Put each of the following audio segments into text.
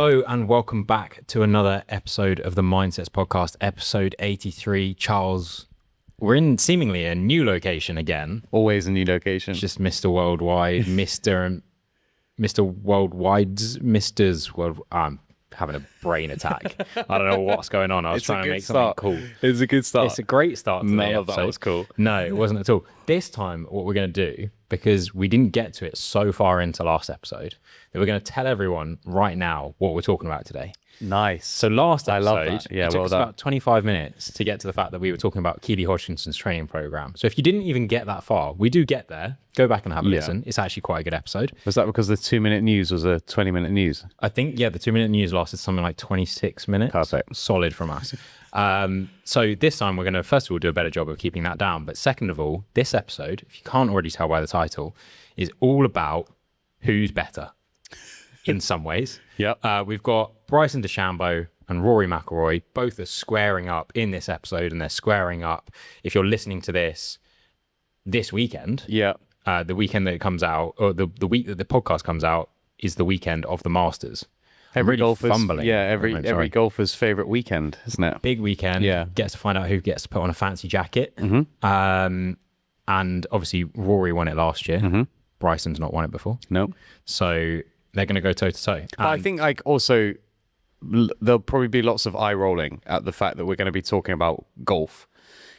Hello and welcome back to another episode of the MindSets podcast, episode 83. Charles, we're in seemingly a new location again. Always a new location. It's just Mr. Worldwide, Mr. Worldwide's, Mr.'s World. I'm having a brain attack. I don't know what's going on. I was trying to make something cool. It's a good start. It's a great start to None the of that episode. was cool. No, it wasn't at all. This time, what we're going to do, because we didn't get to it so far into last episode, that we're going to tell everyone right now what we're talking about today. Nice. So last episode, I love that. Yeah, it took well us done. about 25 minutes to get to the fact that we were talking about Keely Hodgkinson's training program. So if you didn't even get that far, we do get there. Go back and have a listen. It's actually quite a good episode. Was that because the 2-minute news was a 20-minute news? I think, yeah, the 2-minute news lasted something like 26 minutes. Perfect. Solid from us. So this time we're going to, first of all, do a better job of keeping that down. But second of all, this episode, if you can't already tell by the title, is all about who's better in some ways. Yep. We've got Bryson DeChambeau and Rory McIlroy. Both are squaring up in this episode, and they're squaring up, if you're listening to this weekend, Yeah. the weekend that it comes out, or the week that the podcast comes out, is the weekend of the Masters. Every golfer's fumbling. every golfer's favorite weekend, isn't it? Big weekend. Yeah. Gets to find out who gets to put on a fancy jacket. And obviously Rory won it last year. Bryson's not won it before. No. So they're going to go toe to toe. But I think also there'll probably be lots of eye rolling at the fact that we're going to be talking about golf.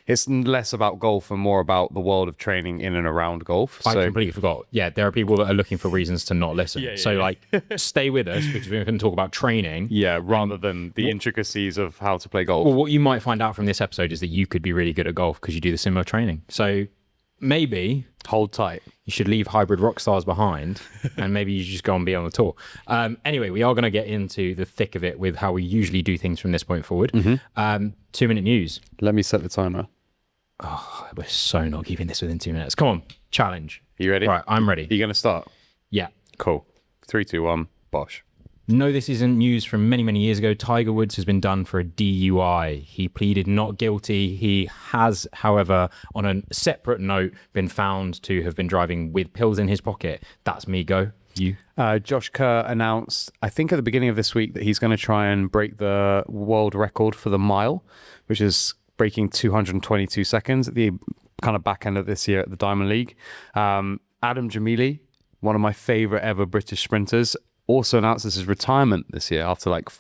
It's less about golf and more about the world of training in and around golf. I completely forgot. Yeah, there are people that are looking for reasons to not listen. Like, stay with us because we're going to talk about training. Yeah, rather than the intricacies of how to play golf. Well, what you might find out from this episode is that you could be really good at golf because you do the similar training. So maybe Hold tight. you should leave hybrid rock stars behind and maybe you just go and be on the tour. Anyway, we are going to get into the thick of it with how we usually do things from this point forward. 2-minute news. Let me set the timer. Oh, we're so not keeping this within 2 minutes. Come on, challenge. You ready? Right, I'm ready. Are you going to start? Yeah. Cool. 3, 2, 1, bosh. No, this isn't news from many, many years ago. Tiger Woods has been done for a DUI. He pleaded not guilty. He has, however, on a separate note, been found to have been driving with pills in his pocket. That's me. Go. You. Josh Kerr announced, I think at the beginning of this week, that he's going to try and break the world record for the mile, which is breaking 222 seconds at the kind of back end of this year at the Diamond League. Adam Jamili, one of my favorite ever British sprinters, also announces his retirement this year after like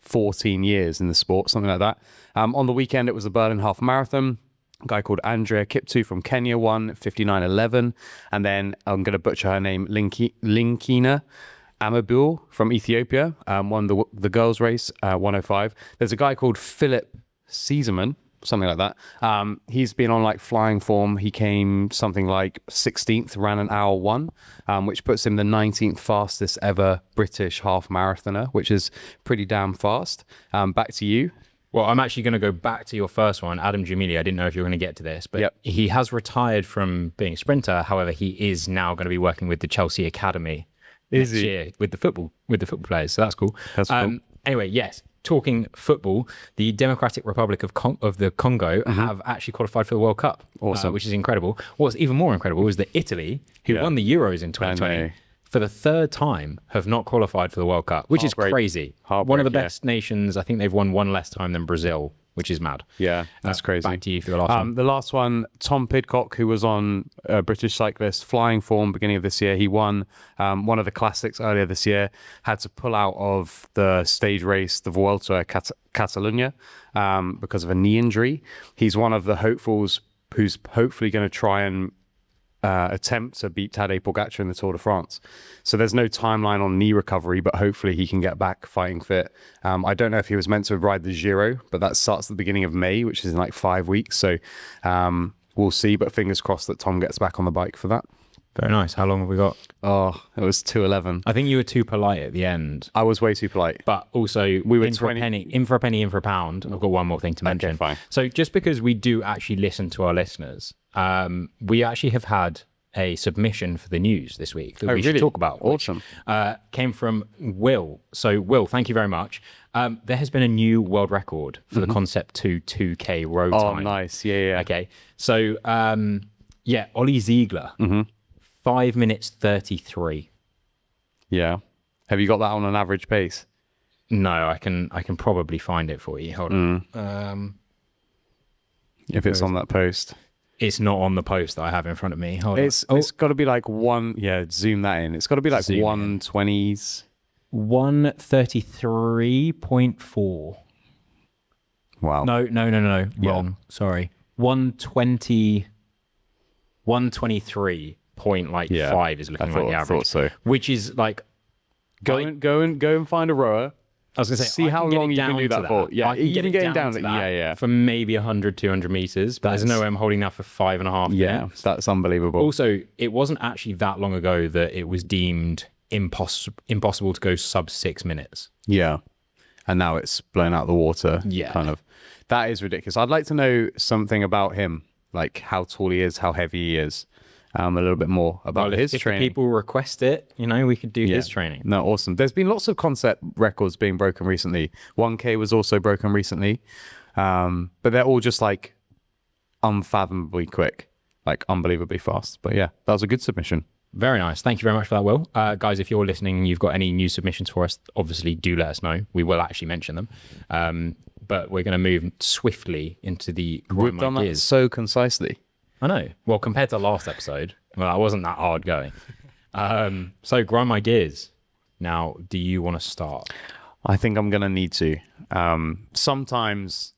14 years in the sport, something like that. On the weekend, it was the Berlin Half Marathon. A guy called Andrea Kiptu from Kenya won 59:11. And then I'm going to butcher her name, Linkina Amabul from Ethiopia, won the girls race, 105. There's a guy called Philip Seiserman, something like that. He's been on like flying form. He came something like 16th, ran an hour 1, which puts him the 19th fastest ever British half marathoner, which is pretty damn fast. Back to you. Well, I'm actually going to go back to your first one, Adam Jamili. I didn't know if you were going to get to this, but he has retired from being a sprinter. However, he is now going to be working with the Chelsea Academy next year with the football players. So that's cool. That's cool. Anyway, yes. Talking football, the Democratic Republic of the Congo have actually qualified for the World Cup, Awesome. Which is incredible. What's even more incredible is that Italy, who won the Euros in 2020, for the third time have not qualified for the World Cup, which is crazy. One of the best nations. I think they've won one less time than Brazil, which is mad. Yeah, that's crazy. Back to you for the last one. The last one, Tom Pidcock, who was on British cyclist flying form beginning of this year. He won one of the classics earlier this year, had to pull out of the stage race, the Vuelta a Catalunya, because of a knee injury. He's one of the hopefuls who's hopefully going to try and attempt to beat Tadej Pogacar in the Tour de France. So there's no timeline on knee recovery, but hopefully he can get back fighting fit. I don't know if he was meant to ride the Giro, but that starts at the beginning of May, which is in like 5 weeks. So we'll see, but fingers crossed that Tom gets back on the bike for that. Very nice. How long have we got? Oh, it was 2:11. I think you were too polite at the end. I was way too polite. But also, we were in for a penny, in for a pound. I've got one more thing to mention. Okay, fine. So just because we do actually listen to our listeners, we actually have had a submission for the news this week that we should talk about. Awesome. Which, came from Will. So Will, thank you very much. There has been a new world record for the Concept 2 2K road time. Oh, nice. Yeah. Okay. So, Ollie Ziegler, 5 minutes 33. Yeah. Have you got that on an average pace? No, I can probably find it for you. Hold on. If it's on that post. It's not on the post that I have in front of me. Hold It's got to be like zoom that in. It's got to be like 120s. 133.4. Wow. No. Yeah. Wrong. Sorry. 123.5 is looking like the average. I thought so. Which is like Go and find a rower. I was going to say, see I how can get long it you can down do to that for. Yeah, I can get even it getting down to down that for maybe 100, 200 meters. But there's no way I'm holding that for 5.5 minutes. That's unbelievable. Also, it wasn't actually that long ago that it was deemed impossible to go sub 6 minutes. Yeah. And now it's blown out the water. Yeah. Kind of. That is ridiculous. I'd like to know something about him, like how tall he is, how heavy he is. A little bit more about his training. If people request it, we could do his training. No, awesome. There's been lots of concept records being broken recently. 1K was also broken recently. But they're all just like unfathomably quick, like unbelievably fast. But yeah, that was a good submission. Very nice. Thank you very much for that, Will. Guys, if you're listening and you've got any new submissions for us, obviously do let us know. We will actually mention them. But we're going to move swiftly into the We've done that so concisely. I know. Well, compared to last episode, well, that wasn't that hard going. So grind my gears. Now, do you want to start? I think I'm going to need to. Sometimes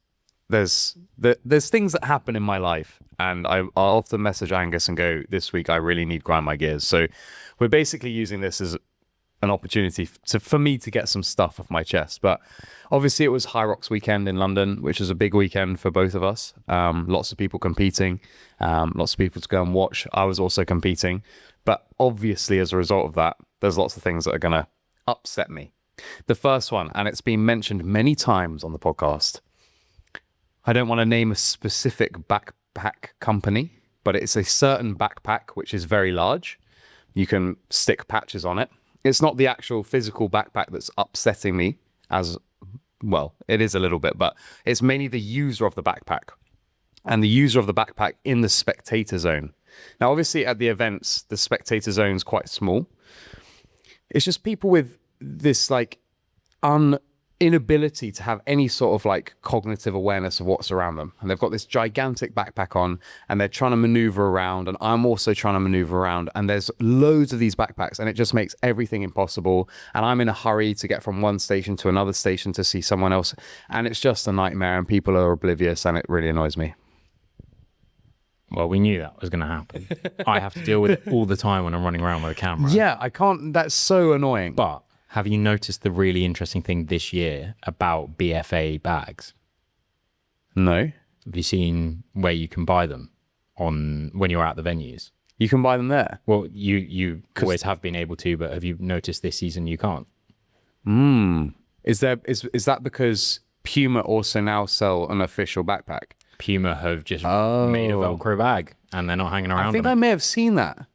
there's things that happen in my life, and I'll often message Angus and go, this week I really need grind my gears. So we're basically using this as an opportunity for me to get some stuff off my chest. But obviously it was High Rocks weekend in London, which is a big weekend for both of us. Lots of people competing, lots of people to go and watch. I was also competing. But obviously as a result of that, there's lots of things that are going to upset me. The first one, and it's been mentioned many times on the podcast, I don't want to name a specific backpack company, but it's a certain backpack which is very large. You can stick patches on it. It's not the actual physical backpack that's upsetting me, as well, it is a little bit, but it's mainly the user of the backpack and the user of the backpack in the spectator zone. Now, obviously at the events, the spectator zone is quite small. It's just people with this like inability to have any sort of like cognitive awareness of what's around them. And they've got this gigantic backpack on and they're trying to maneuver around, and I'm also trying to maneuver around, and there's loads of these backpacks and it just makes everything impossible. And I'm in a hurry to get from one station to another station to see someone else, and it's just a nightmare and people are oblivious, and it really annoys me. Well, we knew that was going to happen. I have to deal with it all the time when I'm running around with a camera. Yeah, I can't, that's so annoying. But have you noticed the really interesting thing this year about BFA bags? No. Have you seen where you can buy them when you're at the venues? You can buy them there? Well, you always have been able to, but have you noticed this season you can't? Is that because Puma also now sell an official backpack? Puma have just made a Velcro bag and they're not hanging around. I think I may have seen that.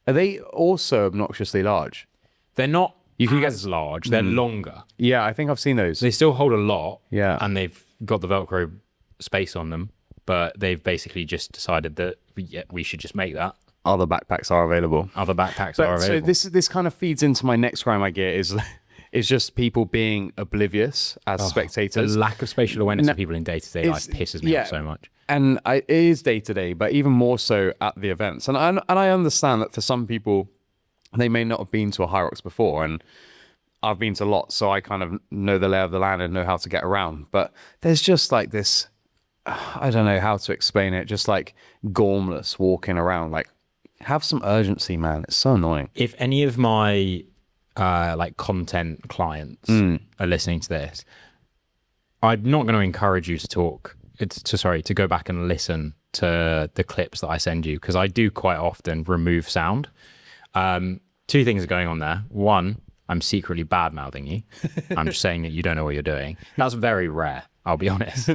Are they also obnoxiously large? They're not as large. They're longer. Yeah, I think I've seen those. They still hold a lot. Yeah. And they've got the Velcro space on them, but they've basically just decided that we should just make that. Other backpacks are available. Other backpacks are available. So this kind of feeds into my next grind my gear is just people being oblivious as spectators. The lack of spatial awareness of people in day-to-day life pisses me off so much. And it is day-to-day, but even more so at the events. And I understand that for some people, they may not have been to a High Rocks before, and I've been to lots, so I kind of know the lay of the land and know how to get around. But there's just like this, I don't know how to explain it, just like gormless walking around. Like, have some urgency, man. It's so annoying. If any of my like content clients are listening to this, I'm not going to encourage you to to go back and listen to the clips that I send you, because I do quite often remove sound. Two things are going on there. One, I'm secretly bad mouthing you. I'm just saying that you don't know what you're doing. That's very rare, I'll be honest.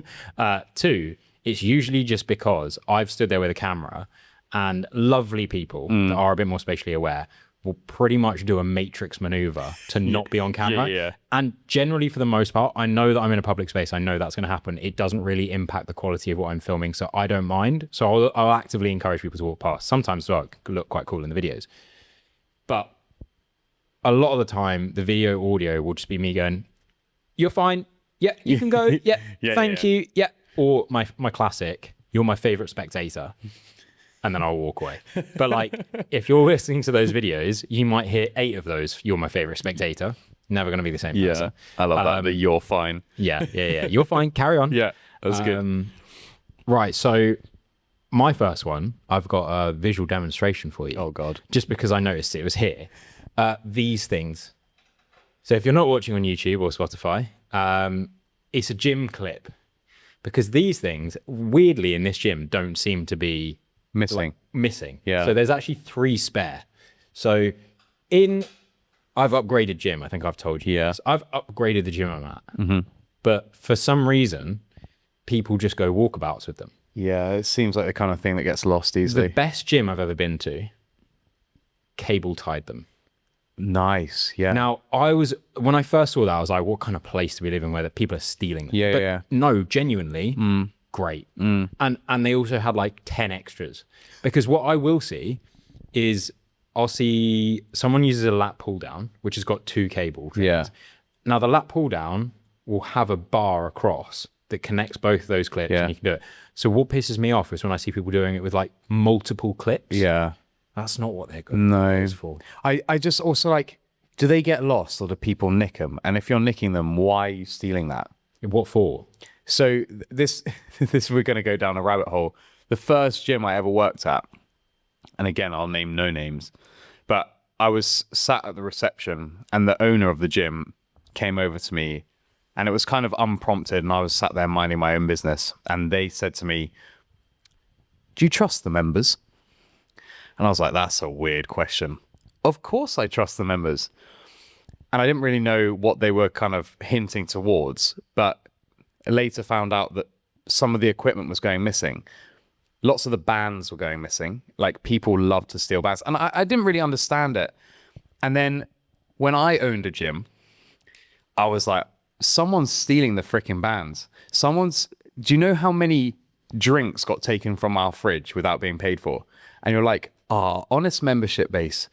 Two, it's usually just because I've stood there with a camera and lovely people that are a bit more spatially aware will pretty much do a matrix maneuver to not be on camera. Yeah. And generally, for the most part, I know that I'm in a public space. I know that's going to happen. It doesn't really impact the quality of what I'm filming, so I don't mind. So I'll actively encourage people to walk past. Sometimes it look quite cool in the videos. But a lot of the time, the video audio will just be me going, you're fine. Yeah, you can go. Yeah, thank you. Yeah. Or my classic, you're my favorite spectator. And then I'll walk away. But like, if you're listening to those videos, you might hear 8 of those, you're my favorite spectator. Never going to be the same person. I love that you're fine. Yeah. You're fine. Carry on. Yeah, that's good. Right. So my first one, I've got a visual demonstration for you. Oh, God. Just because I noticed it was here. These things. So if you're not watching on YouTube or Spotify, it's a gym clip. Because these things, weirdly, in this gym, don't seem to be missing. Yeah. So there's actually 3 spare. So I've upgraded gym. I think I've told you. Yeah. So I've upgraded the gym I'm at. But for some reason, people just go walkabouts with them. Yeah, it seems like the kind of thing that gets lost easily. The best gym I've ever been to, cable tied them. Nice. Yeah. Now, when I first saw that, I was like, what kind of place do we live in where that people are stealing them? Yeah. No, genuinely, great. And they also had like 10 extras. Because what I will see is I'll see someone uses a lat pull down, which has got 2 cable things. Yeah. Now, the lat pull down will have a bar across that connects both of those clips and you can do it. So what pisses me off is when I see people doing it with like multiple clips. Yeah. That's not what they're good for. I just also like, do they get lost or do people nick them? And if you're nicking them, why are you stealing that? What for? So this we're going to go down a rabbit hole. The first gym I ever worked at, and again, I'll name no names, but I was sat at the reception and the owner of the gym came over to me and it was kind of unprompted and I was sat there minding my own business and they said to me, "Do you trust the members?" And I was like, that's a weird question. Of course I trust the members. And I didn't really know what they were kind of hinting towards, but I later found out that some of the equipment was going missing. Lots of the bands were going missing. Like people love to steal bands. And I didn't really understand it. And then when I owned a gym, I was like, someone's stealing the freaking bands. Do you know how many drinks got taken from our fridge without being paid for? And you're like, honest membership base,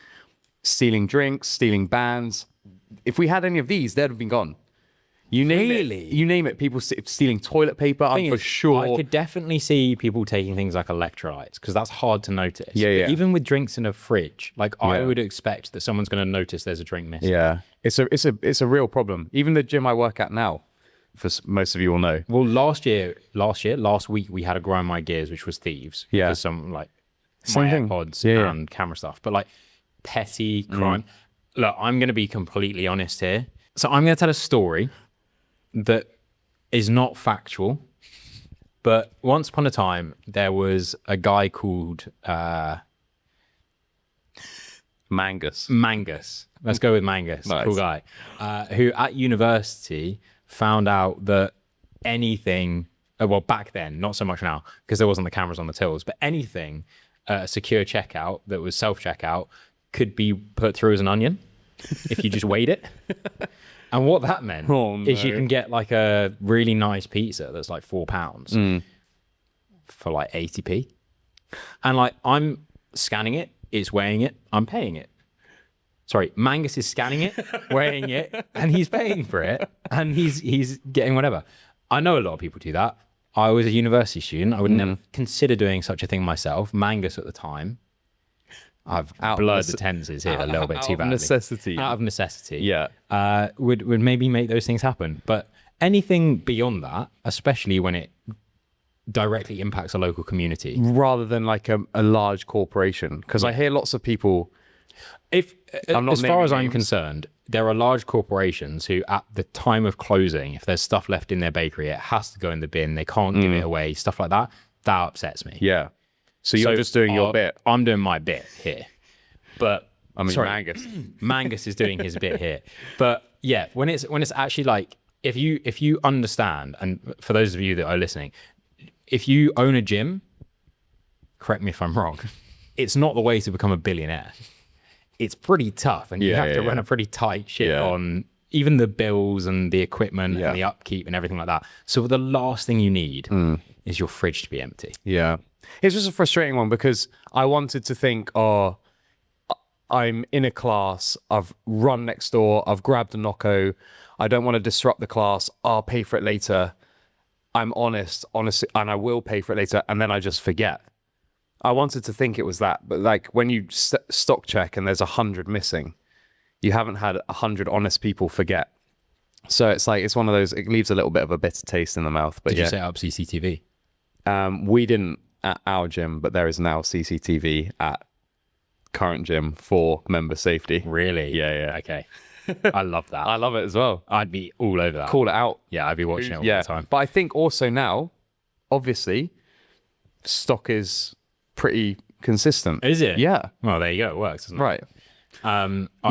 stealing drinks, stealing bands. If we had any of these, they'd have been gone. You name it. People stealing toilet paper. I'm for sure. I could definitely see people taking things like electrolytes because that's hard to notice. Yeah. But even with drinks in a fridge, like I would expect that someone's going to notice there's a drink missing. Yeah, it's a real problem. Even the gym I work at now, for most of you will know. Well, last week we had a grind my gears, which was thieves. Yeah. For some like Same my thing. AirPods Yeah. camera stuff, but like petty crime. Look, I'm going to be completely honest here. So I'm going to tell a story that is not factual, but once upon a time there was a guy called Mangus. Let's go with Mangus. Nice. Cool guy. Who at university found out that anything, well, back then, not so much now, because there wasn't the cameras on the tills, but anything secure checkout that was self-checkout could be put through as an onion if you just weighed it. And what that meant is you can get like a really nice pizza that's like £4 for like 80p. And like I'm scanning it, it's weighing it, I'm paying it. Sorry, Mangus is scanning it, weighing it, and he's paying for it, and he's getting whatever. I know a lot of people do that. I was a university student. I would never consider doing such a thing myself. Mangus at the time. I've blurred the tenses here a little bit too badly. Out of necessity. Yeah. Would maybe make those things happen. But anything beyond that, especially when it directly impacts a local community. Rather than like a large corporation. Because I hear lots of people... As far as I'm concerned, there are large corporations who at the time of closing, if there's stuff left in their bakery, it has to go in the bin. They can't give it away, stuff like that. That upsets me. Yeah. So you're just doing your bit. I'm doing my bit here. But I mean, Mangus. Mangus is doing his bit here. But yeah, when it's actually like, if you understand, and for those of you that are listening, if you own a gym, correct me if I'm wrong, it's not the way to become a billionaire. It's pretty tough, and you have to run a pretty tight ship on even the bills and the equipment and the upkeep and everything like that. So the last thing you need is your fridge to be empty. Yeah. It's just a frustrating one because I wanted to think, I'm in a class, I've run next door, I've grabbed a knocko, I don't want to disrupt the class, I'll pay for it later. I'm honestly, and I will pay for it later, and then I just forget. I wanted to think it was that, but like when you stock check and there's 100 missing, you haven't had 100 honest people forget. So it's like, it's one of those, it leaves a little bit of a bitter taste in the mouth. But Did you set up CCTV? We didn't at our gym, but there is now CCTV at current gym for member safety. Really? Yeah. Okay. I love that. I love it as well. I'd be all over that. Call it out. Yeah, I'd be watching it all the time. But I think also now, obviously, stock is pretty consistent. Is it? Yeah. Well, there you go. It works, doesn't it? Right.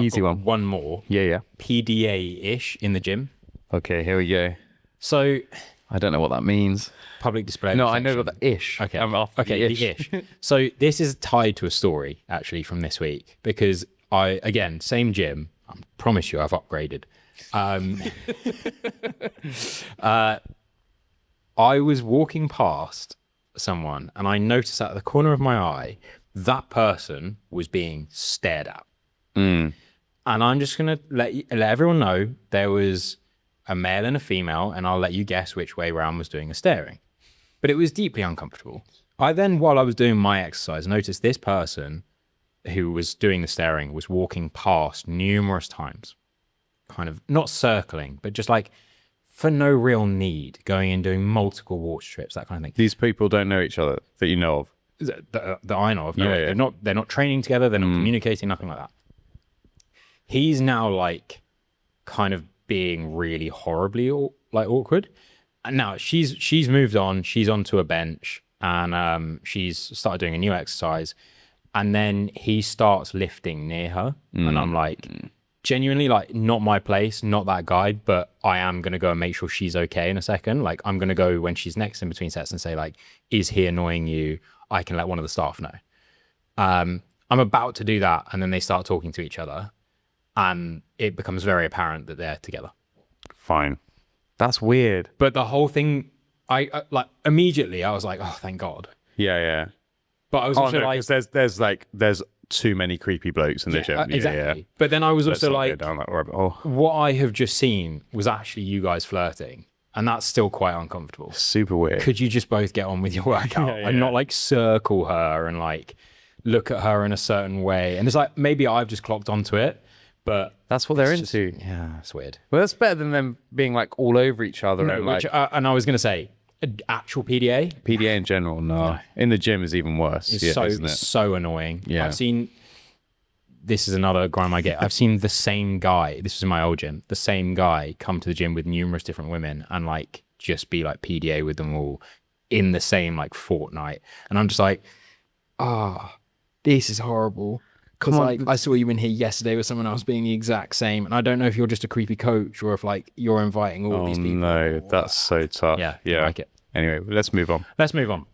Easy one. One more. Yeah. PDA-ish in the gym. Okay, here we go. So, I don't know what that means. public display. No, I know what the ish. Okay. I'm off Okay, the the ish. So this is tied to a story actually from this week because again, same gym. I promise you I've upgraded. I was walking past someone and I noticed out of the corner of my eye, that person was being stared at. And I'm just going to let everyone know there was a male and a female, and I'll let you guess which way round was doing the staring. But it was deeply uncomfortable. I then, while I was doing my exercise, noticed this person who was doing the staring was walking past numerous times, kind of not circling, but just like for no real need, going and doing multiple water trips, that kind of thing. These people don't know each other that you know of. That I know of. No, Yeah. They're not training together. They're not communicating, nothing like that. He's now like kind of being really horribly like awkward. And now she's moved on. She's onto a bench and she's started doing a new exercise. And then he starts lifting near her. And I'm like, genuinely, like, not my place, not that guy, but I am going to go and make sure she's okay in a second. Like, I'm going to go when she's next in between sets and say, like, is he annoying you? I can let one of the staff know. I'm about to do that. And then they start talking to each other. And it becomes very apparent that they're together. Fine. That's weird. But the whole thing, I like, immediately, I was like, oh, thank God. Yeah. But I was also like... there's too many creepy blokes in the gym. Exactly. Yeah. But then I was Let's also not like, go down that rabbit hole. what I have just seen was actually you guys flirting. And that's still quite uncomfortable. Super weird. Could you just both get on with your workout and not like circle her and like look at her in a certain way? And it's like, maybe I've just clocked onto it, but that's what they're into. Yeah, it's weird. Well, that's better than them being like all over each other. No, and which, like and I was going to say, actual PDA. PDA in general, no. In the gym is even worse. It's so annoying. Yeah. I've seen, this is another grime I get. I've seen the same guy, this was in my old gym, the same guy come to the gym with numerous different women and like just be like PDA with them all in the same like fortnight. And I'm just like, this is horrible. Because like I saw you in here yesterday with someone else being the exact same, and I don't know if you're just a creepy coach or if like you're inviting all these people. No, that's so tough. Yeah, yeah. like it. Anyway, let's move on. Let's move on.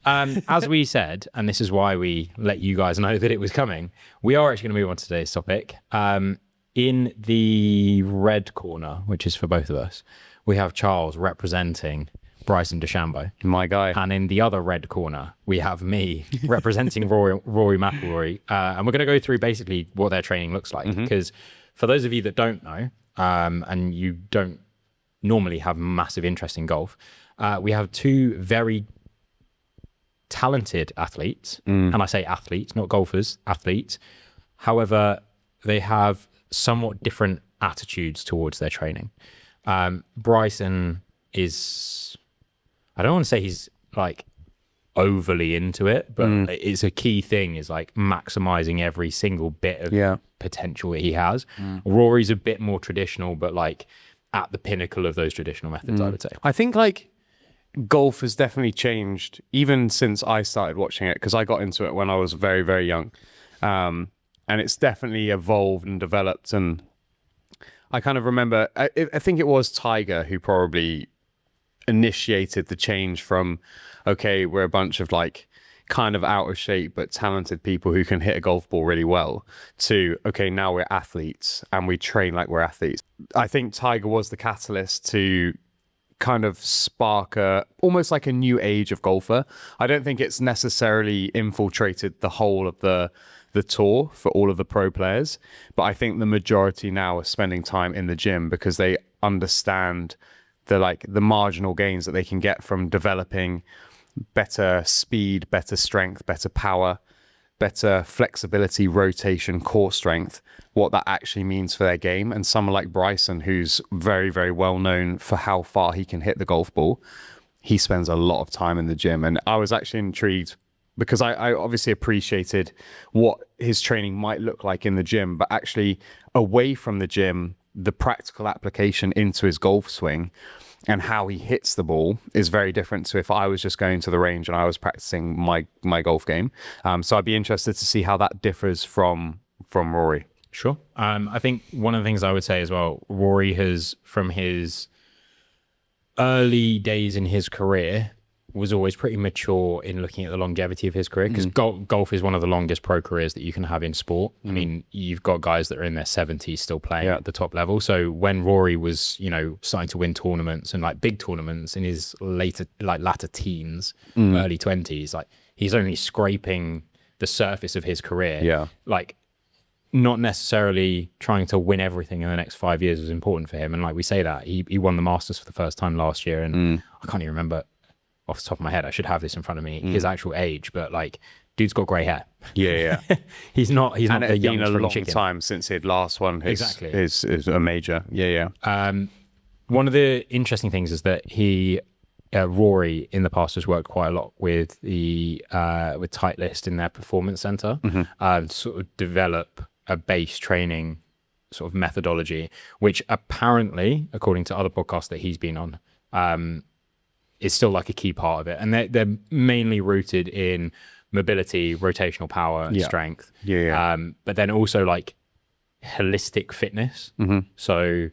As we said, and this is why we let you guys know that it was coming, we are actually going to move on to today's topic. In the red corner, which is for both of us, we have Charles representing Bryson DeChambeau. My guy. And in the other red corner, we have me representing Rory McIlroy. And we're going to go through basically what their training looks like. Because for those of you that don't know, and you don't normally have massive interest in golf, we have two very talented athletes. And I say athletes, not golfers, athletes. However, they have somewhat different attitudes towards their training. Bryson is... I don't want to say he's like overly into it, but it's a key thing is like maximizing every single bit of potential that he has. Rory's a bit more traditional, but like at the pinnacle of those traditional methods, I would say. I think like golf has definitely changed even since I started watching it, because I got into it when I was very, very young. And it's definitely evolved and developed. And I kind of remember, I think it was Tiger who probably initiated the change from, okay, we're a bunch of like kind of out of shape but talented people who can hit a golf ball really well, to, okay, now we're athletes and we train like we're athletes. I think Tiger was the catalyst to kind of spark almost like a new age of golfer. I don't think it's necessarily infiltrated the whole of the tour for all of the pro players, but I think the majority now are spending time in the gym because they understand the marginal gains that they can get from developing better speed, better strength, better power, better flexibility, rotation, core strength, what that actually means for their game. And someone like Bryson, who's very, very well known for how far he can hit the golf ball, he spends a lot of time in the gym. And I was actually intrigued because I obviously appreciated what his training might look like in the gym, but actually away from the gym, the practical application into his golf swing and how he hits the ball is very different to if I was just going to the range and I was practicing my golf game. So I'd be interested to see how that differs from Rory. Sure. I think one of the things I would say as well, Rory has, from his early days in his career, was always pretty mature in looking at the longevity of his career, because golf is one of the longest pro careers that you can have in sport. I mean, you've got guys that are in their 70s still playing at the top level. So when Rory was, starting to win tournaments and like big tournaments in his latter teens, early 20s, like he's only scraping the surface of his career. Yeah. Like, not necessarily trying to win everything in the next 5 years was important for him. And like we say that, he won the Masters for the first time last year. And I can't even remember off the top of my head, I should have this in front of me, his actual age, but like, dude's got grey hair. Yeah. he's not the young it's been a spring long chicken. time since he'd last won his a major. Yeah. One of the interesting things is that Rory in the past has worked quite a lot with with Titleist in their performance center, to sort of develop a base training sort of methodology, which apparently, according to other podcasts that he's been on, is still like a key part of it. And they're mainly rooted in mobility, rotational power, strength. But then also like holistic fitness. So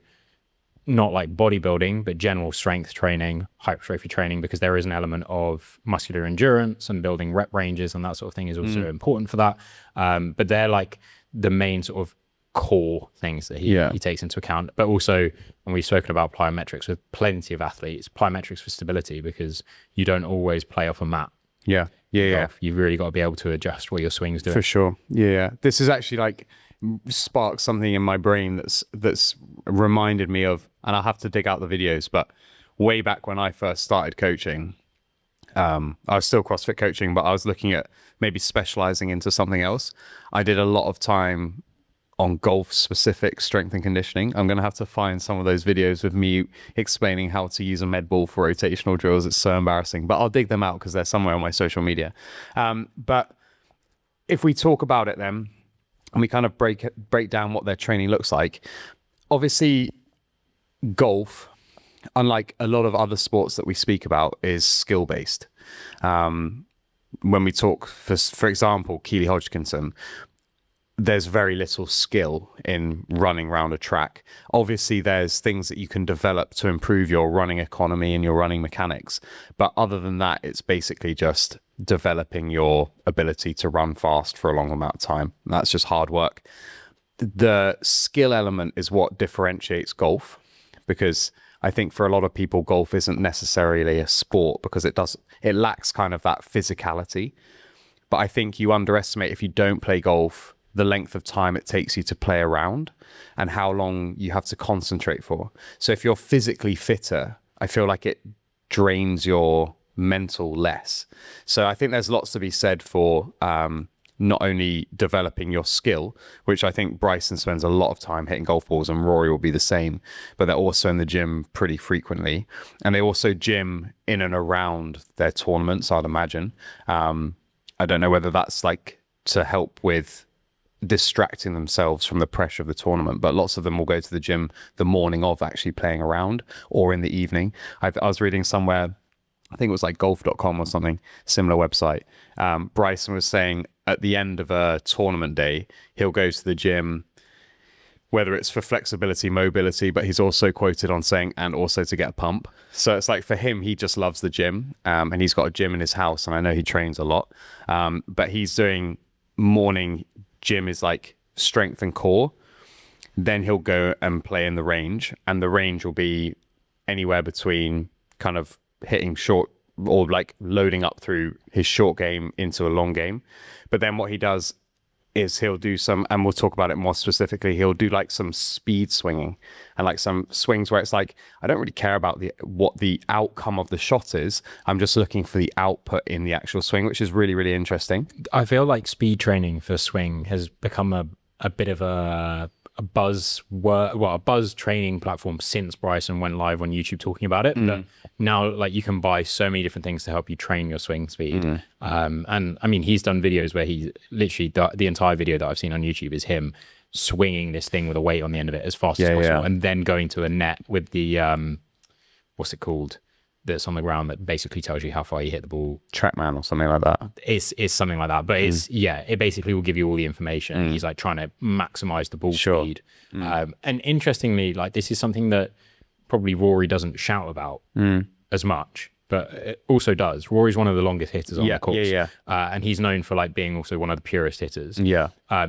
not like bodybuilding, but general strength training, hypertrophy training, because there is an element of muscular endurance and building rep ranges and that sort of thing is also important for that. But they're like the main sort of core things that he takes into account. But also, when we've spoken about plyometrics with plenty of athletes, plyometrics for stability, because you don't always play off a mat. Yeah. You've really got to be able to adjust what your swing's doing. For sure. Yeah. This is actually like sparked something in my brain that's reminded me of, and I'll have to dig out the videos, but way back when I first started coaching, I was still CrossFit coaching, but I was looking at maybe specializing into something else. I did a lot of time on golf specific strength and conditioning. I'm going to have to find some of those videos with me explaining how to use a med ball for rotational drills. It's so embarrassing, but I'll dig them out because they're somewhere on my social media. But if we talk about it then, and we kind of break down what their training looks like, obviously golf, unlike a lot of other sports that we speak about, is skill based. When we talk, for example, Keely Hodgkinson, there's very little skill in running around a track. Obviously, there's things that you can develop to improve your running economy and your running mechanics. But other than that, it's basically just developing your ability to run fast for a long amount of time. That's just hard work. The skill element is what differentiates golf, because I think for a lot of people, golf isn't necessarily a sport because it lacks kind of that physicality. But I think you underestimate, if you don't play golf, the length of time it takes you to play around and how long you have to concentrate for. So if you're physically fitter, I feel like it drains your mental less. So I think there's lots to be said for not only developing your skill, which I think Bryson spends a lot of time hitting golf balls and Rory will be the same, but they're also in the gym pretty frequently. And they also gym in and around their tournaments, I'd imagine. I don't know whether that's like to help with distracting themselves from the pressure of the tournament, but lots of them will go to the gym the morning of actually playing around, or in the evening. I was reading somewhere, I think it was like golf.com or something, similar website. Bryson was saying at the end of a tournament day, he'll go to the gym, whether it's for flexibility, mobility, but he's also quoted on saying, and also to get a pump. So it's like, for him, he just loves the gym, and he's got a gym in his house, and I know he trains a lot, but he's doing morning gym is like strength and core. Then he'll go and play in the range, and the range will be anywhere between kind of hitting short or like loading up through his short game into a long game. But then what he does is he'll do some, and we'll talk about it more specifically, he'll do like some speed swinging and like some swings where it's like, I don't really care about what the outcome of the shot is. I'm just looking for the output in the actual swing, which is really, really interesting. I feel like speed training for swing has become a bit of a buzz training platform since Bryson went live on YouTube talking about it. But now, like, you can buy so many different things to help you train your swing speed. And I mean, he's done videos where he literally, the entire video that I've seen on YouTube is him swinging this thing with a weight on the end of it as fast as possible, and then going to a net with the what's it called, that's on the ground that basically tells you how far you hit the ball. Trackman or something like that. It's something like that, but it's it basically will give you all the information. He's like trying to maximize the ball speed. And interestingly, like, this is something that probably Rory doesn't shout about as much, but it also does. Rory's one of the longest hitters on the course. And he's known for like being also one of the purest hitters.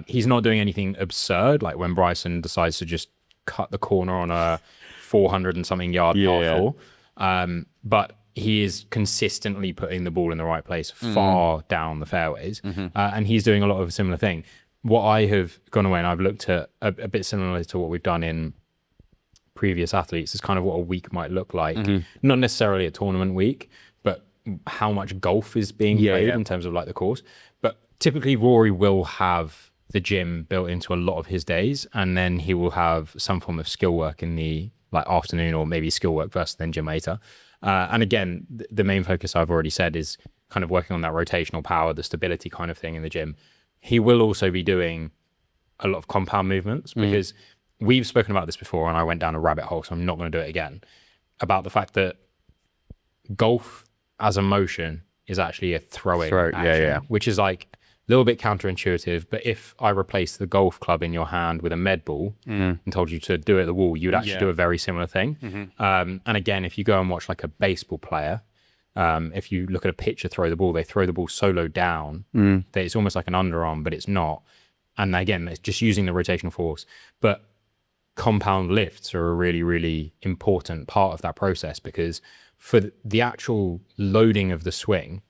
He's not doing anything absurd, like when Bryson decides to just cut the corner on a 400 and something yard par 4. But he is consistently putting the ball in the right place far down the fairways. And he's doing a lot of a similar thing. What I have gone away and I've looked at a bit similar to what we've done in previous athletes is kind of what a week might look like. Not necessarily a tournament week, but how much golf is being played in terms of like the course. But typically Rory will have the gym built into a lot of his days, and then he will have some form of skill work in the like afternoon, or maybe skill work first, then gym later. And again, the main focus I've already said is kind of working on that rotational power, the stability kind of thing in the gym. He will also be doing a lot of compound movements, because we've spoken about this before and I went down a rabbit hole, so I'm not going to do it again, about the fact that golf as a motion is actually a throwing action, which is like a little bit counterintuitive. But if I replaced the golf club in your hand with a med ball and told you to do it at the wall, you would actually do a very similar thing. And again, if you go and watch like a baseball player, if you look at a pitcher throw the ball, they throw the ball so low down that it's almost like an underarm, but it's not. And again, it's just using the rotational force. But compound lifts are a really, really important part of that process, because for the actual loading of the swing,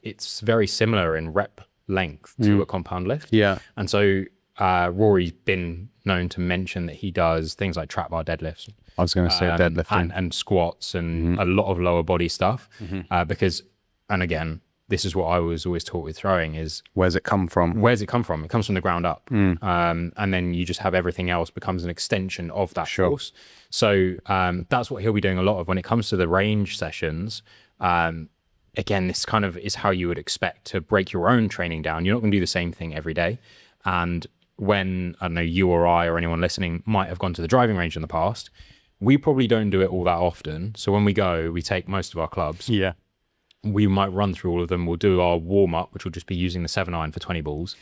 it's very similar in rep length to a compound lift. And so Rory's been known to mention that he does things like trap bar deadlifts. I was going to say deadlifting. And squats and a lot of lower body stuff. Because, and again, this is what I was always taught with throwing is... Where's it come from? It comes from the ground up. And then you just have everything else becomes an extension of that force. So that's what he'll be doing a lot of when it comes to the range sessions. Again, this kind of is how you would expect to break your own training down. You're not going to do the same thing every day. And when, I don't know, you or I or anyone listening might have gone to the driving range in the past, we probably don't do it all that often. So when we go, we take most of our clubs. We might run through all of them. We'll do our warm-up, which will just be using the 7-iron for 20 balls.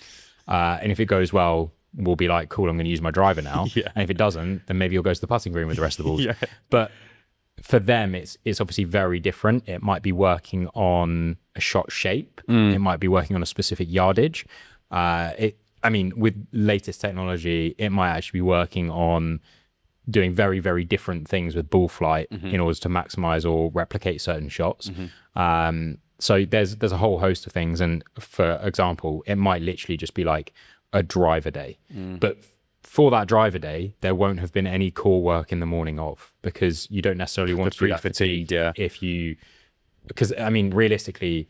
And if it goes well, we'll be like, cool, I'm going to use my driver now. And if it doesn't, then maybe you'll go to the putting green with the rest of the balls. But for them, it's obviously very different. It might be working on a shot shape. It might be working on a specific yardage. I mean, with latest technology, it might actually be working on doing very, very different things with ball flight in order to maximize or replicate certain shots. So there's a whole host of things. And for example, it might literally just be like a driver day. But for that driver day, there won't have been any core work in the morning of, because you don't necessarily want to be fatigued if you... Because, I mean, realistically,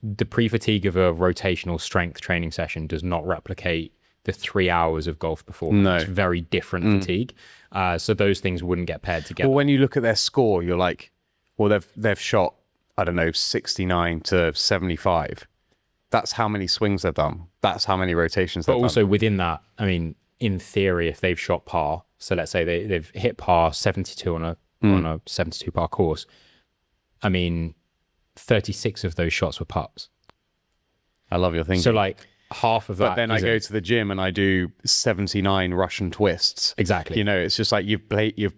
the pre-fatigue of a rotational strength training session does not replicate the 3 hours of golf before. It's very different fatigue. So those things wouldn't get paired together. Well, when you look at their score, you're like, well, they've shot, I don't know, 69 to 75. That's how many swings they've done. That's how many rotations they've done. But also within that, I mean, in theory, if they've shot par, so let's say they've hit par 72 on a 72 par course, I mean, 36 of those shots were putts. I love your thinking. So like half of that. But then I go to the gym and I do 79 Russian twists. Exactly. You know, it's just like you've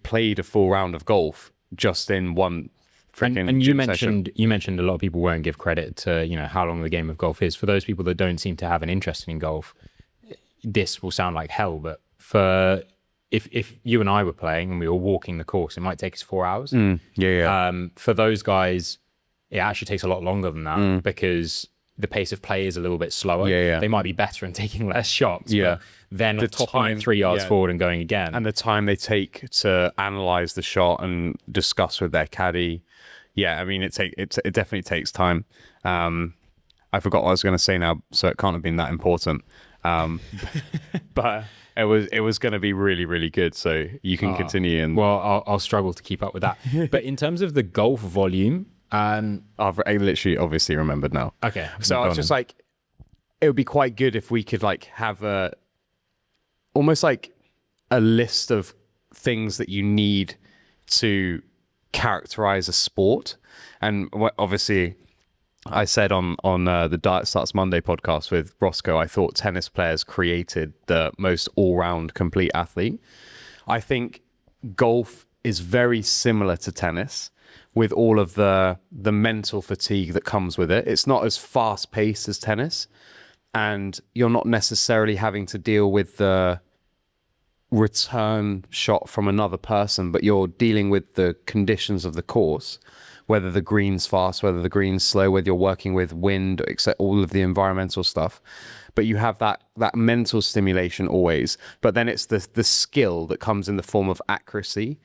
played a full round of golf just in one freaking and you mentioned a lot of people won't give credit to, you know, how long the game of golf is. For those people that don't seem to have an interest in golf, this will sound like hell, but for if you and I were playing and we were walking the course, it might take us 4 hours. For those guys, it actually takes a lot longer than that because the pace of play is a little bit slower. They might be better in taking less shots. But then the topping 3 yards forward and going again. And the time they take to analyze the shot and discuss with their caddy. Yeah, I mean, it definitely takes time. I forgot what I was going to say now, so it can't have been that important. But it was going to be really, really good. So you can continue. And well, I'll struggle to keep up with that. But in terms of the golf volume, I literally obviously remembered now. Okay. So I was just like, it would be quite good if we could like have almost like a list of things that you need to characterize a sport. And obviously I said on the Diet Starts Monday podcast with Roscoe, I thought tennis players created the most all-round complete athlete. I think golf is very similar to tennis with all of the mental fatigue that comes with it. It's not as fast-paced as tennis, and you're not necessarily having to deal with the return shot from another person, but you're dealing with the conditions of the course, whether the green's fast, whether the green's slow, whether you're working with wind, except all of the environmental stuff. But you have that mental stimulation always. But then it's the skill that comes in the form of accuracy.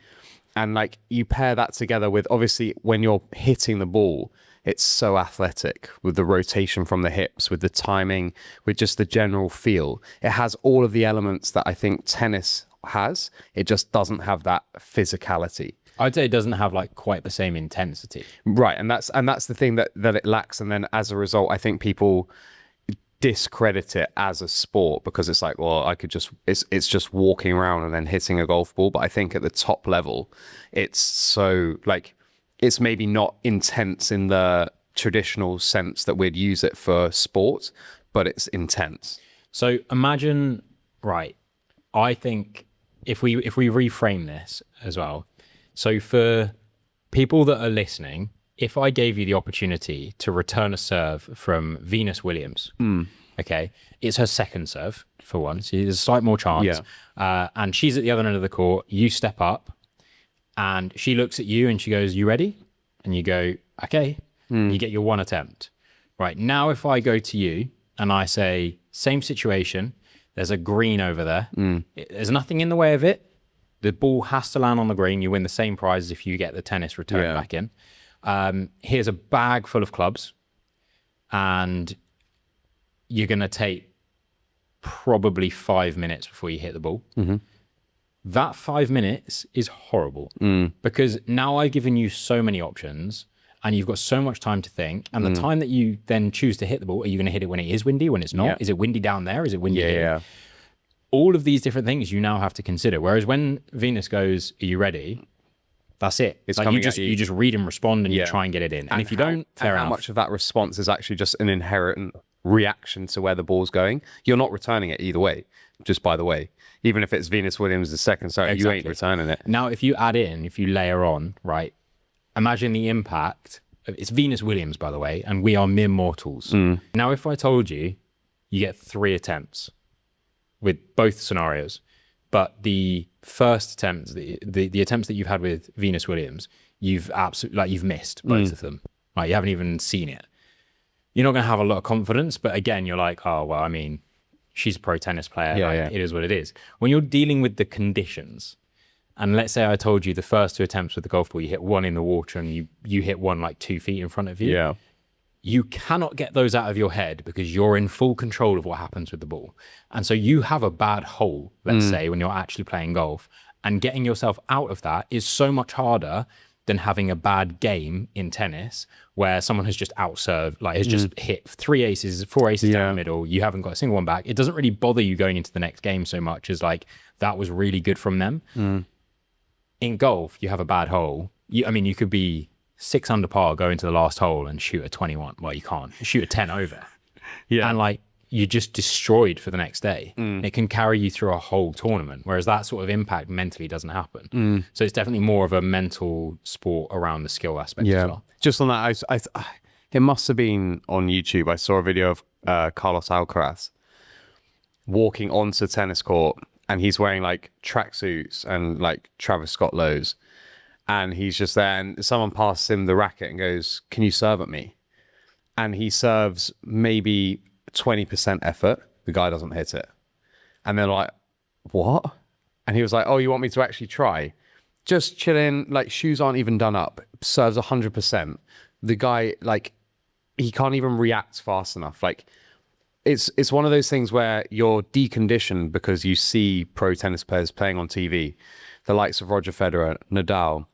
And like you pair that together with, obviously, when you're hitting the ball, it's so athletic with the rotation from the hips, with the timing, with just the general feel. It has all of the elements that I think tennis has. It just doesn't have that physicality. I'd say it doesn't have like quite the same intensity. Right. And that's the thing that it lacks. And then as a result, I think people discredit it as a sport because it's like, well, it's just walking around and then hitting a golf ball. But I think at the top level, it's so like, it's maybe not intense in the traditional sense that we'd use it for sport, but it's intense. So imagine, right, I think if we reframe this as well, so for people that are listening, if I gave you the opportunity to return a serve from Venus Williams, okay, it's her second serve for one, so there's a slight more chance, and she's at the other end of the court, you step up, and she looks at you and she goes, "You ready?" And you go, "Okay." You get your one attempt. Right, now if I go to you and I say, same situation, there's a green over there, there's nothing in the way of it, the ball has to land on the green, you win the same prize as if you get the tennis return back in. Here's a bag full of clubs, and you're going to take probably 5 minutes before you hit the ball. That 5 minutes is horrible because now I've given you so many options and you've got so much time to think. And the time that you then choose to hit the ball, are you going to hit it when it is windy, when it's not? Is it windy down there? Is it windy here? All of these different things you now have to consider. Whereas when Venus goes, "Are you ready?" That's it. It's like you just read and respond and you try and get it in. And if you don't, fair enough. How much of that response is actually just an inherent reaction to where the ball's going? You're not returning it either way, just by the way. Even if it's Venus Williams the second, you ain't returning it. Now, if you layer on, right, imagine the impact. It's Venus Williams, by the way, and we are mere mortals. Now, if I told you, you get 3 attempts with both scenarios, but the first attempt, the attempts that you've had with Venus Williams, you've missed both of them. Right, you haven't even seen it. You're not going to have a lot of confidence, but again, you're like, oh, well, I mean, she's a pro tennis player. It is what it is. When you're dealing with the conditions, and let's say I told you the first 2 attempts with the golf ball, you hit one in the water and you hit one like 2 feet in front of you. Yeah. You cannot get those out of your head because you're in full control of what happens with the ball. And so you have a bad hole, let's say, when you're actually playing golf, and getting yourself out of that is so much harder than having a bad game in tennis where someone has just outserved, like has just hit 4 aces down the middle. You haven't got a single one back. It doesn't really bother you going into the next game so much as like, that was really good from them. In golf, you have a bad hole. You could be 6 under par, go into the last hole and shoot a 21. Well, you can't. Shoot a 10 over. And like, you're just destroyed for the next day. It can carry you through a whole tournament, whereas that sort of impact mentally doesn't happen. So it's definitely more of a mental sport around the skill aspect as well. Just on that, it must have been on YouTube. I saw a video of Carlos Alcaraz walking onto the tennis court and he's wearing like tracksuits and like Travis Scott lows, and he's just there, and someone passes him the racket and goes, "Can you serve at me?" And he serves maybe 20% effort. The guy doesn't hit it, and they're like, "What?" And he was like, "Oh, you want me to actually try?" Just chilling, like shoes aren't even done up, serves 100%. The guy, like, he can't even react fast enough. Like, it's one of those things where you're deconditioned because you see pro tennis players playing on TV, the likes of Roger Federer, Nadal,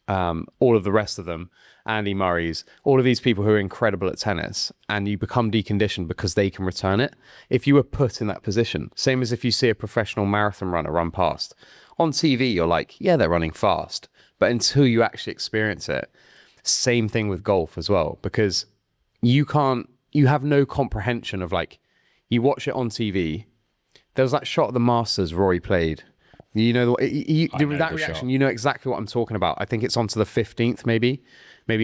all of the rest of them, Andy Murray's, all of these people who are incredible at tennis, and you become deconditioned because they can return it. If you were put in that position, same as if you see a professional marathon runner run past. On TV, you're like, yeah, they're running fast. But until you actually experience it, same thing with golf as well, because you have no comprehension of, like, you watch it on TV. There was that shot of the Masters Rory played. You know, that reaction, shot. You know exactly what I'm talking about. I think it's on to the 15th, maybe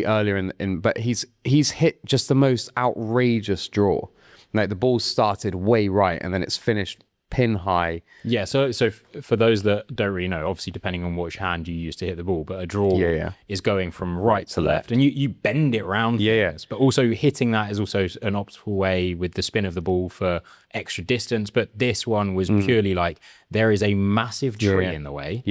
earlier but he's hit just the most outrageous draw. Like, the ball started way right and then it's finished pin high. Yeah, so for those that don't really know, obviously depending on which hand you use to hit the ball, but a draw is going from right to left, and you bend it around. But also hitting that is also an optimal way with the spin of the ball for extra distance. But this one was purely like, there is a massive tree in the way,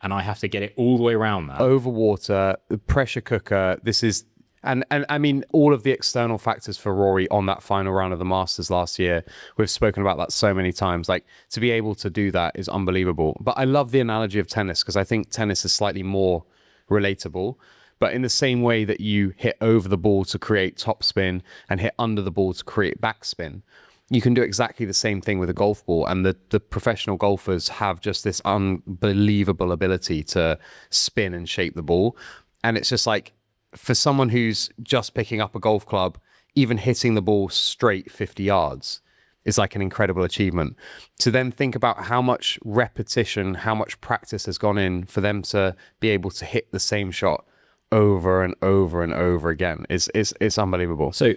and I have to get it all the way around that. Over water, the pressure cooker. This is And I mean, all of the external factors for Rory on that final round of the Masters last year, we've spoken about that so many times. Like, to be able to do that is unbelievable. But I love the analogy of tennis, because I think tennis is slightly more relatable. But in the same way that you hit over the ball to create topspin and hit under the ball to create backspin, you can do exactly the same thing with a golf ball. And the professional golfers have just this unbelievable ability to spin and shape the ball. And it's just like, for someone who's just picking up a golf club, even hitting the ball straight 50 yards is like an incredible achievement. To then think about how much repetition, how much practice has gone in for them to be able to hit the same shot over and over and over again is unbelievable. So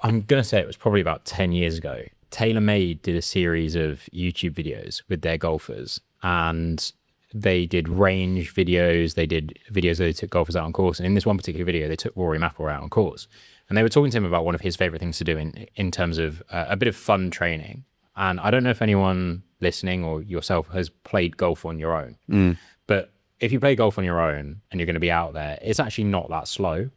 I'm going to say it was probably about 10 years ago. TaylorMade did a series of YouTube videos with their golfers, and they did range videos. They did videos where they took golfers out on course. And in this one particular video, they took Rory McIlroy out on course. And they were talking to him about one of his favorite things to do in terms of a bit of fun training. And I don't know if anyone listening or yourself has played golf on your own. But if you play golf on your own and you're going to be out there, it's actually not that slow.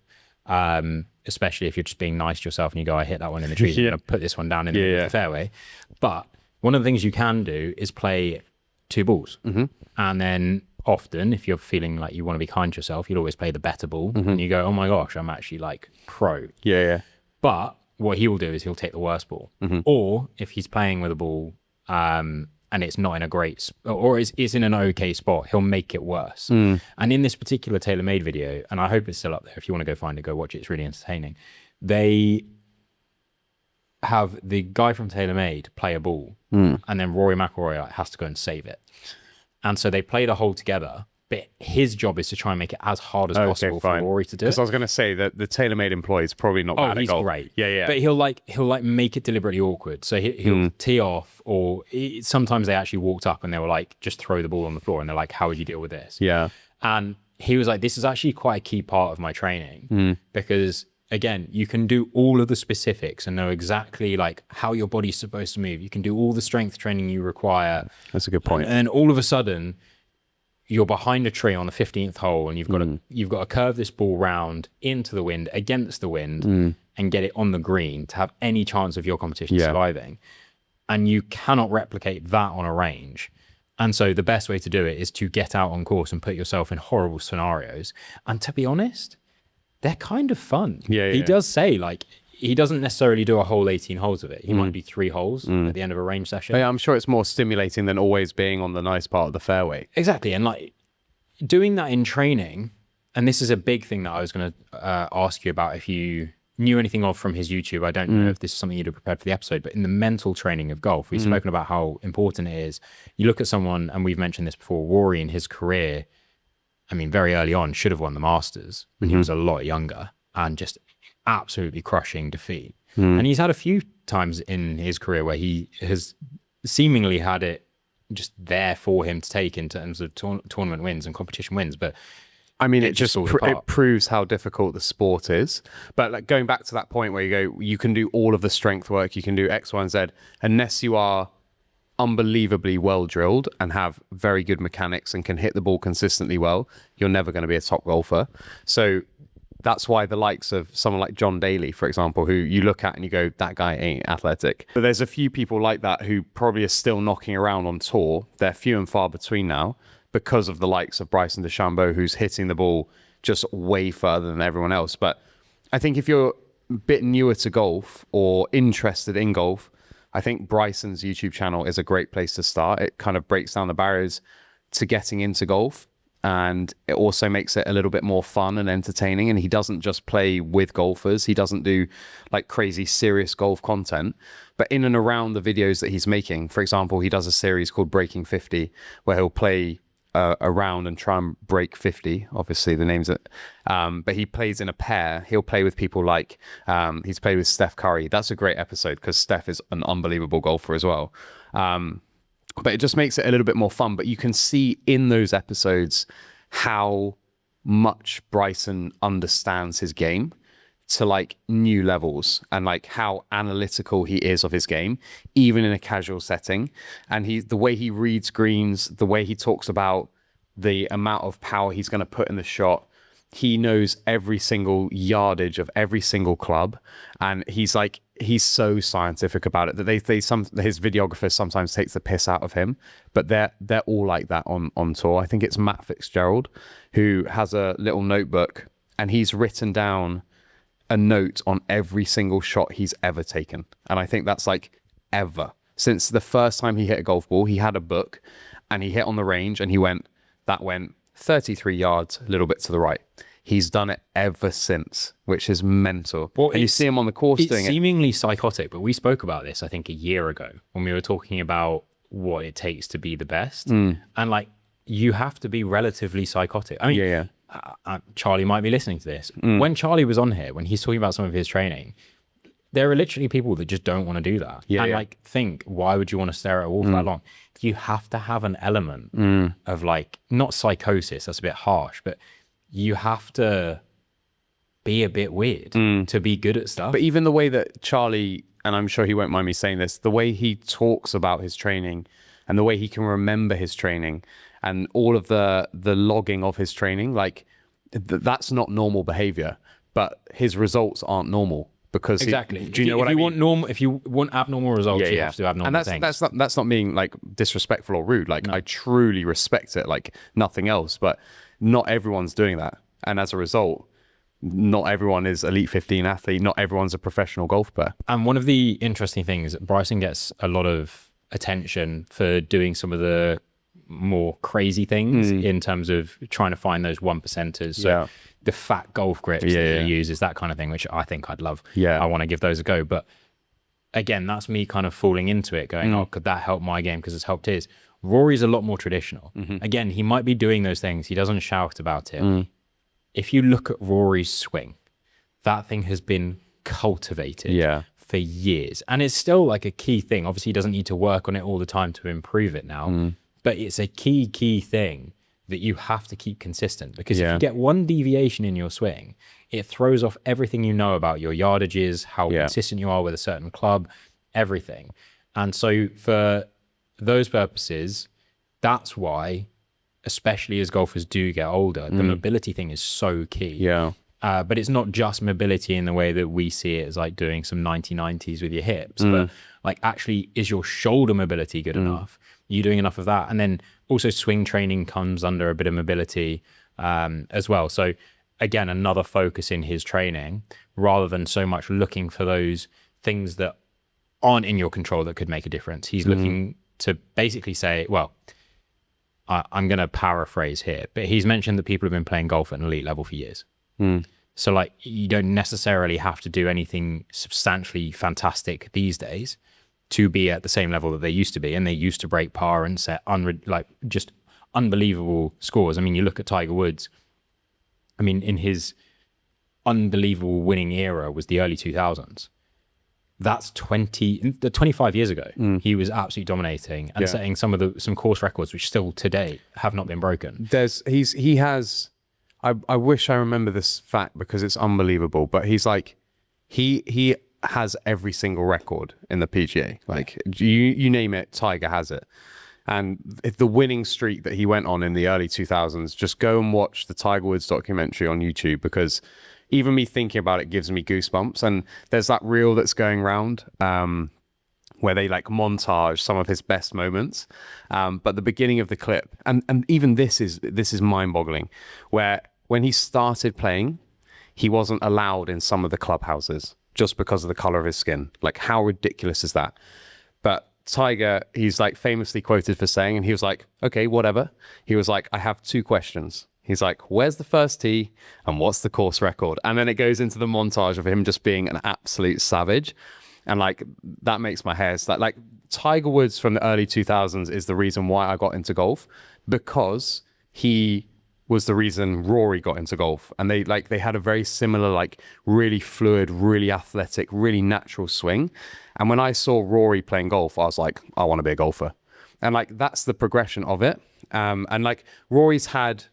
Especially if you're just being nice to yourself and you go, I hit that one in the trees, I'm going to put this one down in the fairway. But one of the things you can do is play two balls. And then often, if you're feeling like you want to be kind to yourself, you'll always play the better ball. And you go, oh my gosh, I'm actually like pro. But what he will do is he'll take the worst ball. Or if he's playing with a ball and it's not in a great, or it's in an okay spot, he'll make it worse. And in this particular TaylorMade video, and I hope it's still up there, if you want to go find it, go watch it, it's really entertaining. They have the guy from TaylorMade play a ball, and then Rory McIlroy has to go and save it. And so they play the hole together, but his job is to try and make it as hard as possible for Rory to do. Because I was going to say that the TaylorMade employee is probably not bad at golf. He's great. But he'll make it deliberately awkward. So he'll tee off, or sometimes they actually walked up and they were like, just throw the ball on the floor, and they're like, how would you deal with this? And he was like, this is actually quite a key part of my training, because again, you can do all of the specifics and know exactly like how your body's supposed to move. You can do all the strength training you require. That's a good point. And then all of a sudden, you're behind a tree on the 15th hole, and you've got to curve this ball round into the wind, against the wind, and get it on the green to have any chance of your competition surviving. And you cannot replicate that on a range. And so the best way to do it is to get out on course and put yourself in horrible scenarios. And to be honest, they're kind of fun. He does say, like, he doesn't necessarily do a whole 18 holes of it. He might do 3 holes at the end of a range session. Yeah, I'm sure it's more stimulating than always being on the nice part of the fairway. Exactly. And like doing that in training, and this is a big thing that I was going to ask you about if you knew anything of from his YouTube. I don't know if this is something you'd have prepared for the episode, but in the mental training of golf, we've spoken about how important it is. You look at someone, and we've mentioned this before, Rory in his career, I mean, very early on, should have won the Masters when he was a lot younger, and just absolutely crushing defeat. And he's had a few times in his career where he has seemingly had it just there for him to take in terms of tournament wins and competition wins. But I mean, it it proves how difficult the sport is. But like going back to that point where you can do all of the strength work, you can do X, Y, and Z, unless you are unbelievably well drilled and have very good mechanics and can hit the ball consistently well, you're never going to be a top golfer. So that's why the likes of someone like John Daly, for example, who you look at and you go, that guy ain't athletic. But there's a few people like that who probably are still knocking around on tour. They're few and far between now because of the likes of Bryson DeChambeau, who's hitting the ball just way further than everyone else. But I think if you're a bit newer to golf or interested in golf, I think Bryson's YouTube channel is a great place to start. It kind of breaks down the barriers to getting into golf, and it also makes it a little bit more fun and entertaining. And he doesn't just play with golfers. He doesn't do like crazy serious golf content, but in and around the videos that he's making, for example, he does a series called Breaking 50 where he'll play a round and try and break 50. Obviously the name's it. But he plays in a pair. He'll play with people like, he's played with Steph Curry. That's a great episode because Steph is an unbelievable golfer as well. But it just makes it a little bit more fun. But you can see in those episodes how much Bryson understands his game to like new levels, and like how analytical he is of his game, even in a casual setting. And the way he reads greens, the way he talks about the amount of power he's going to put in the shot. He knows every single yardage of every single club, and he's so scientific about it that his videographer sometimes takes the piss out of him, but they're all like that on tour. I think it's Matt Fitzgerald who has a little notebook and he's written down a note on every single shot he's ever taken. And I think that's like ever. Since the first time he hit a golf ball, he had a book and he hit on the range and that went 33 yards, a little bit to the right. He's done it ever since, which is mental. Well, and you see him on the course doing it. It's seemingly psychotic, but we spoke about this, I think, a year ago when we were talking about what it takes to be the best. And like, you have to be relatively psychotic. I mean, Charlie might be listening to this. When Charlie was on here, when he's talking about some of his training, there are literally people that just don't want to do that. Like, think, why would you want to stare at a wall for that long? You have to have an element of like, not psychosis, that's a bit harsh, but you have to be a bit weird to be good at stuff. But even the way that Charlie, and I'm sure he won't mind me saying this, the way he talks about his training and the way he can remember his training and all of the logging of his training, like that's not normal behavior, but his results aren't normal because exactly. Do you know what I mean? If you want abnormal results, you have to do abnormal things. And that's not being like disrespectful or rude. Like I truly respect it, like nothing else. But not everyone's doing that, and as a result, not everyone is elite 15 athlete. Not everyone's a professional golf player. And one of the interesting things, Bryson gets a lot of attention for doing some of the more crazy things in terms of trying to find those 1%ers. So the fat golf grips that he uses, that kind of thing, which I think I'd love. I want to give those a go. But again, that's me kind of falling into it, going, oh, could that help my game because it's helped his? Rory's a lot more traditional. Again, he might be doing those things. He doesn't shout about it. If you look at Rory's swing, that thing has been cultivated for years. And it's still like a key thing. Obviously, he doesn't need to work on it all the time to improve it now. But it's a key thing that you have to keep consistent, because if you get one deviation in your swing, it throws off everything you know about your yardages, how consistent you are with a certain club, everything. And so for those purposes, that's why, especially as golfers do get older, the mobility thing is so key. But it's not just mobility in the way that we see it as like doing some 90-90s with your hips, but like actually, is your shoulder mobility good enough? Are you doing enough of that? And then also swing training comes under a bit of mobility as well. So again, another focus in his training, rather than so much looking for those things that aren't in your control that could make a difference. He's looking to basically say, well, I'm going to paraphrase here, but he's mentioned that people have been playing golf at an elite level for years. So like, you don't necessarily have to do anything substantially fantastic these days to be at the same level that they used to be. And they used to break par and set just unbelievable scores. I mean, you look at Tiger Woods, I mean, in his unbelievable winning era was the early 2000s. That's 25 years ago. He was absolutely dominating and setting some course records, which still today have not been broken. I wish I remember this fact because it's unbelievable, but he's like, he has every single record in the PGA. Like you name it, Tiger has it. And the winning streak that he went on in the early 2000s, just go and watch the Tiger Woods documentary on YouTube, because even me thinking about it gives me goosebumps. And there's that reel that's going around where they like montage some of his best moments. But the beginning of the clip, and even this is mind-boggling, where when he started playing, he wasn't allowed in some of the clubhouses just because of the color of his skin. Like, how ridiculous is that? But Tiger, he's like famously quoted for saying, and he was like, okay, whatever. He was like, I have 2 questions. He's like, where's the first tee and what's the course record? And then it goes into the montage of him just being an absolute savage. And like, that makes my hair stand. Like, Tiger Woods from the early 2000s is the reason why I got into golf, because he was the reason Rory got into golf. And they had a very similar, like really fluid, really athletic, really natural swing. And when I saw Rory playing golf, I was like, I want to be a golfer. And like, that's the progression of it. And like, Rory's had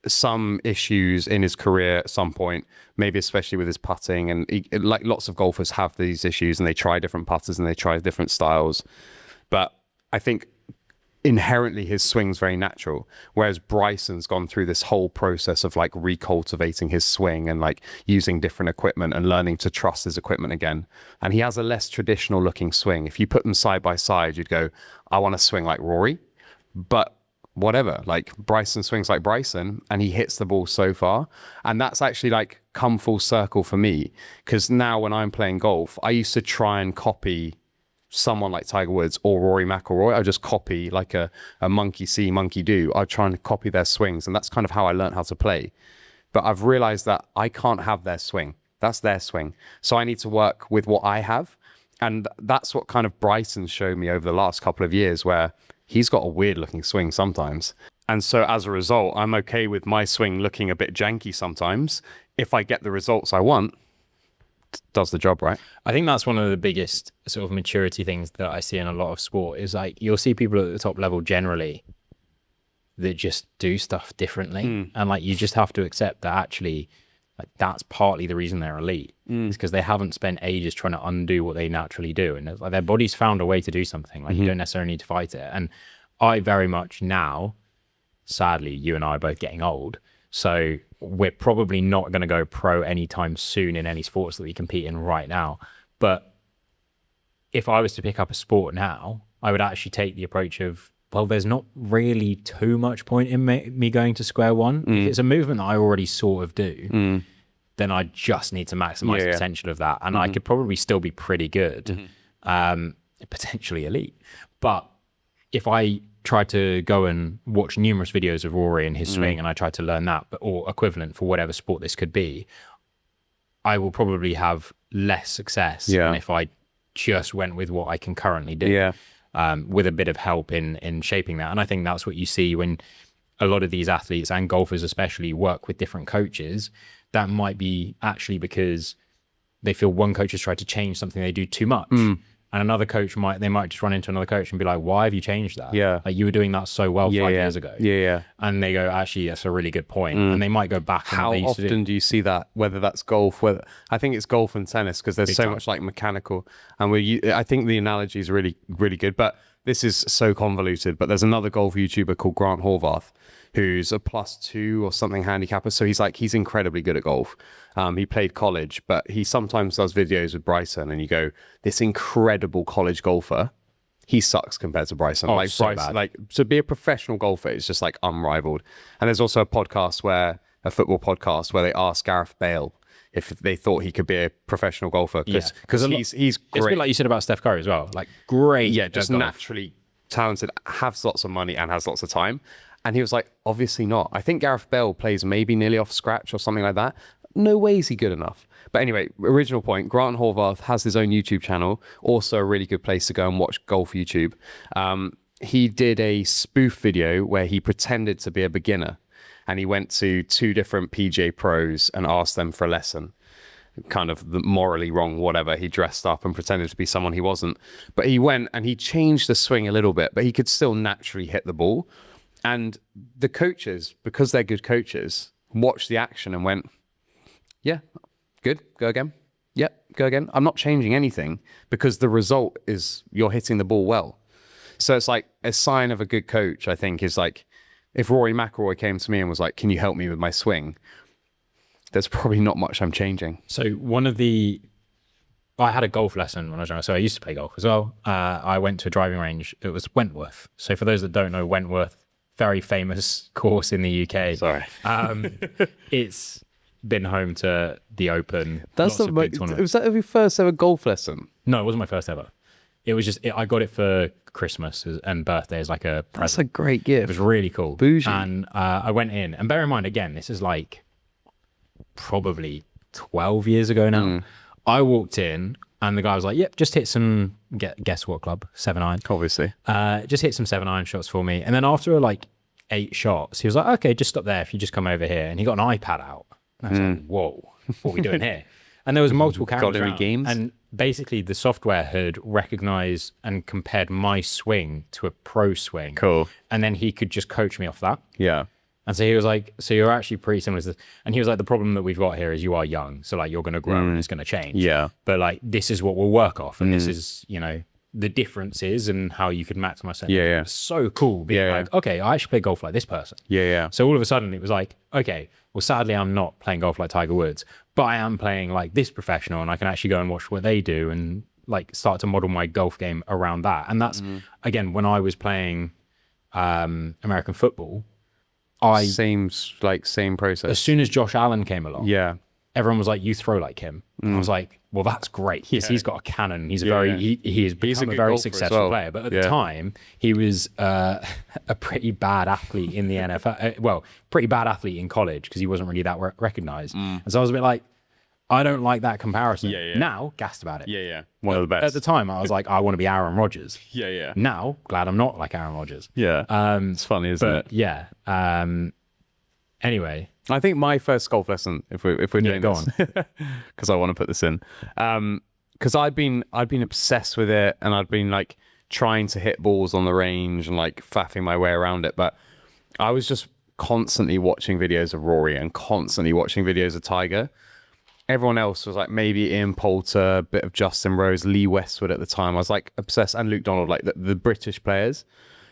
some issues in his career at some point, maybe especially with his putting. And like lots of golfers have these issues, and they try different putters and they try different styles. But I think inherently his swing's very natural, whereas Bryson's gone through this whole process of like recultivating his swing and like using different equipment and learning to trust his equipment again. And he has a less traditional looking swing. If you put them side by side, you'd go, I want to swing like Rory. But whatever, like Bryson swings like Bryson, and he hits the ball so far. And that's actually like come full circle for me, because now when I'm playing golf, I used to try and copy someone like Tiger Woods or Rory McIlroy. I just copy like a monkey see, monkey do. I try and copy their swings, and that's kind of how I learned how to play. But I've realized that I can't have their swing. That's their swing. So I need to work with what I have. And that's what kind of Bryson showed me over the last couple of years, where he's got a weird looking swing sometimes. And so as a result, I'm okay with my swing looking a bit janky sometimes. If I get the results I want, does the job, right? I think that's one of the biggest sort of maturity things that I see in a lot of sport, is like, you'll see people at the top level generally that just do stuff differently. And like, you just have to accept that actually, like, that's partly the reason they're elite. It's because they haven't spent ages trying to undo what they naturally do. And it's like their body's found a way to do something. Like, you don't necessarily need to fight it. And I very much now, sadly, you and I are both getting old, so we're probably not going to go pro anytime soon in any sports that we compete in right now. But if I was to pick up a sport now, I would actually take the approach of, well, there's not really too much point in me going to square one. If it's a movement that I already sort of do, then I just need to maximize the potential of that. And I could probably still be pretty good, potentially elite. But if I try to go and watch numerous videos of Rory and his swing, and I try to learn that, or equivalent for whatever sport this could be, I will probably have less success than if I just went with what I can currently do, with a bit of help in shaping that. And I think that's what you see when a lot of these athletes and golfers especially work with different coaches. That might be actually because they feel one coach has tried to change something they do too much. And another coach might just run into another coach and be like, why have you changed that? Like, you were doing that so well 5 years ago. And they go, actually, that's a really good point. And they might go back. How often do you see that? Whether that's golf, I think it's golf and tennis, because there's so much like mechanical. And I think the analogy is really, really good. But this is so convoluted. But there's another golf YouTuber called Grant Horvath, who's a +2 or something handicapper. So he's incredibly good at golf. He played college, but he sometimes does videos with Bryson, and you go, this incredible college golfer, he sucks compared to Bryson. Like, so Bryson, bad. like, to be a professional golfer is just like unrivaled. And there's also a football podcast where they asked Gareth Bale if they thought he could be a professional golfer, because he's great. It's a bit like you said about Steph Curry as well. Like, great. Yeah, just naturally talented, has lots of money and has lots of time. And he was like, obviously not. I think Gareth Bale plays maybe nearly off scratch or something like that. No way is he good enough. But anyway, original point, Grant Horvath has his own YouTube channel, also a really good place to go and watch golf YouTube. He did a spoof video where he pretended to be a beginner, and he went to 2 different PGA pros and asked them for a lesson. kind of the morally wrong, whatever. He dressed up and pretended to be someone he wasn't. But he went and he changed the swing a little bit, but he could still naturally hit the ball. And the coaches, because they're good coaches, watched the action and went, yeah, good, go again. Yep, go again. I'm not changing anything because the result is you're hitting the ball well. So it's like a sign of a good coach, I think, is like, if Rory McIlroy came to me and was like, can you help me with my swing? There's probably not much I'm changing. So I had a golf lesson when I was younger, so I used to play golf as well. I went to a driving range. It was Wentworth. So for those that don't know, Wentworth, very famous course in the UK. Sorry. It's been home to the Open. Was that your first ever golf lesson? No, it wasn't my first ever. It was just, I got it for Christmas and birthday as like a present. That's a great gift. It was really cool. Bougie. And I went in, and bear in mind, again, this is like probably 12 years ago now. I walked in and the guy was like, yep, just hit some, guess what club? 7-iron. Obviously. Just hit some 7-iron shots for me. And then after like 8 shots, he was like, okay, just stop there if you just come over here. And he got an iPad out. And I was like, whoa, what are we doing here? And there was multiple cameras around. Games? And basically the software had recognized and compared my swing to a pro swing. Cool. And then he could just coach me off that. Yeah. And so he was like, so you're actually pretty similar to this. And he was like, the problem that we've got here is you are young. So like, you're going to grow and it's going to change. Yeah. But like, this is what we'll work off. And this is, you know, the differences and how you could maximize that. Yeah. It's so cool being like, okay, I actually play golf like this person. Yeah. So all of a sudden it was like, okay, well, sadly, I'm not playing golf like Tiger Woods, but I am playing like this professional, and I can actually go and watch what they do and like start to model my golf game around that. And that's, again, when I was playing American football, Same process. as soon as Josh Allen came along, Yeah. everyone was like, you throw like him. And I was like, well, that's great because he's got a cannon. He's he has become a very successful player. But at the time, he was a pretty bad athlete in the NFL. Well, pretty bad athlete in college because he wasn't really that recognized. And so I was a bit like, I don't like that comparison. Now, gassed about it. Yeah. One of the best. At the time, I was like, I want to be Aaron Rodgers. Yeah. Now, glad I'm not like Aaron Rodgers. Yeah. It's funny, isn't it? Yeah. Anyway. I think my first golf lesson, if we're doing go this, because I want to put this in, because I'd been obsessed with it, and I'd been like trying to hit balls on the range and like faffing my way around it, but I was just constantly watching videos of Rory and constantly watching videos of Tiger. Everyone else was like maybe Ian Poulter, a bit of Justin Rose, Lee Westwood at the time. I was like obsessed, and Luke Donald, like the British players.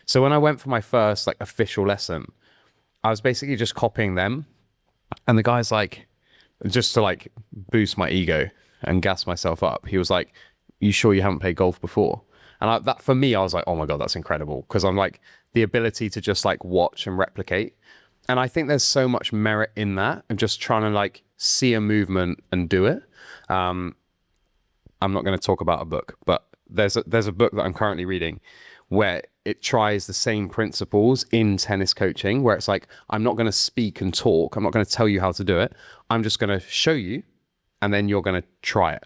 So when I went for my first like official lesson, I was basically just copying them. And the guy's like, just to like boost my ego and gas myself up, he was like, you sure you haven't played golf before? And that for me, I was like, oh my God, that's incredible. Because I'm like, the ability to just like watch and replicate. And I think there's so much merit in that, and just trying to like see a movement and do it. I'm not going to talk about a book, but there's a book that I'm currently reading where it tries the same principles in tennis coaching, where it's like, I'm not going to speak and talk. I'm not going to tell you how to do it. I'm just going to show you, and then you're going to try it.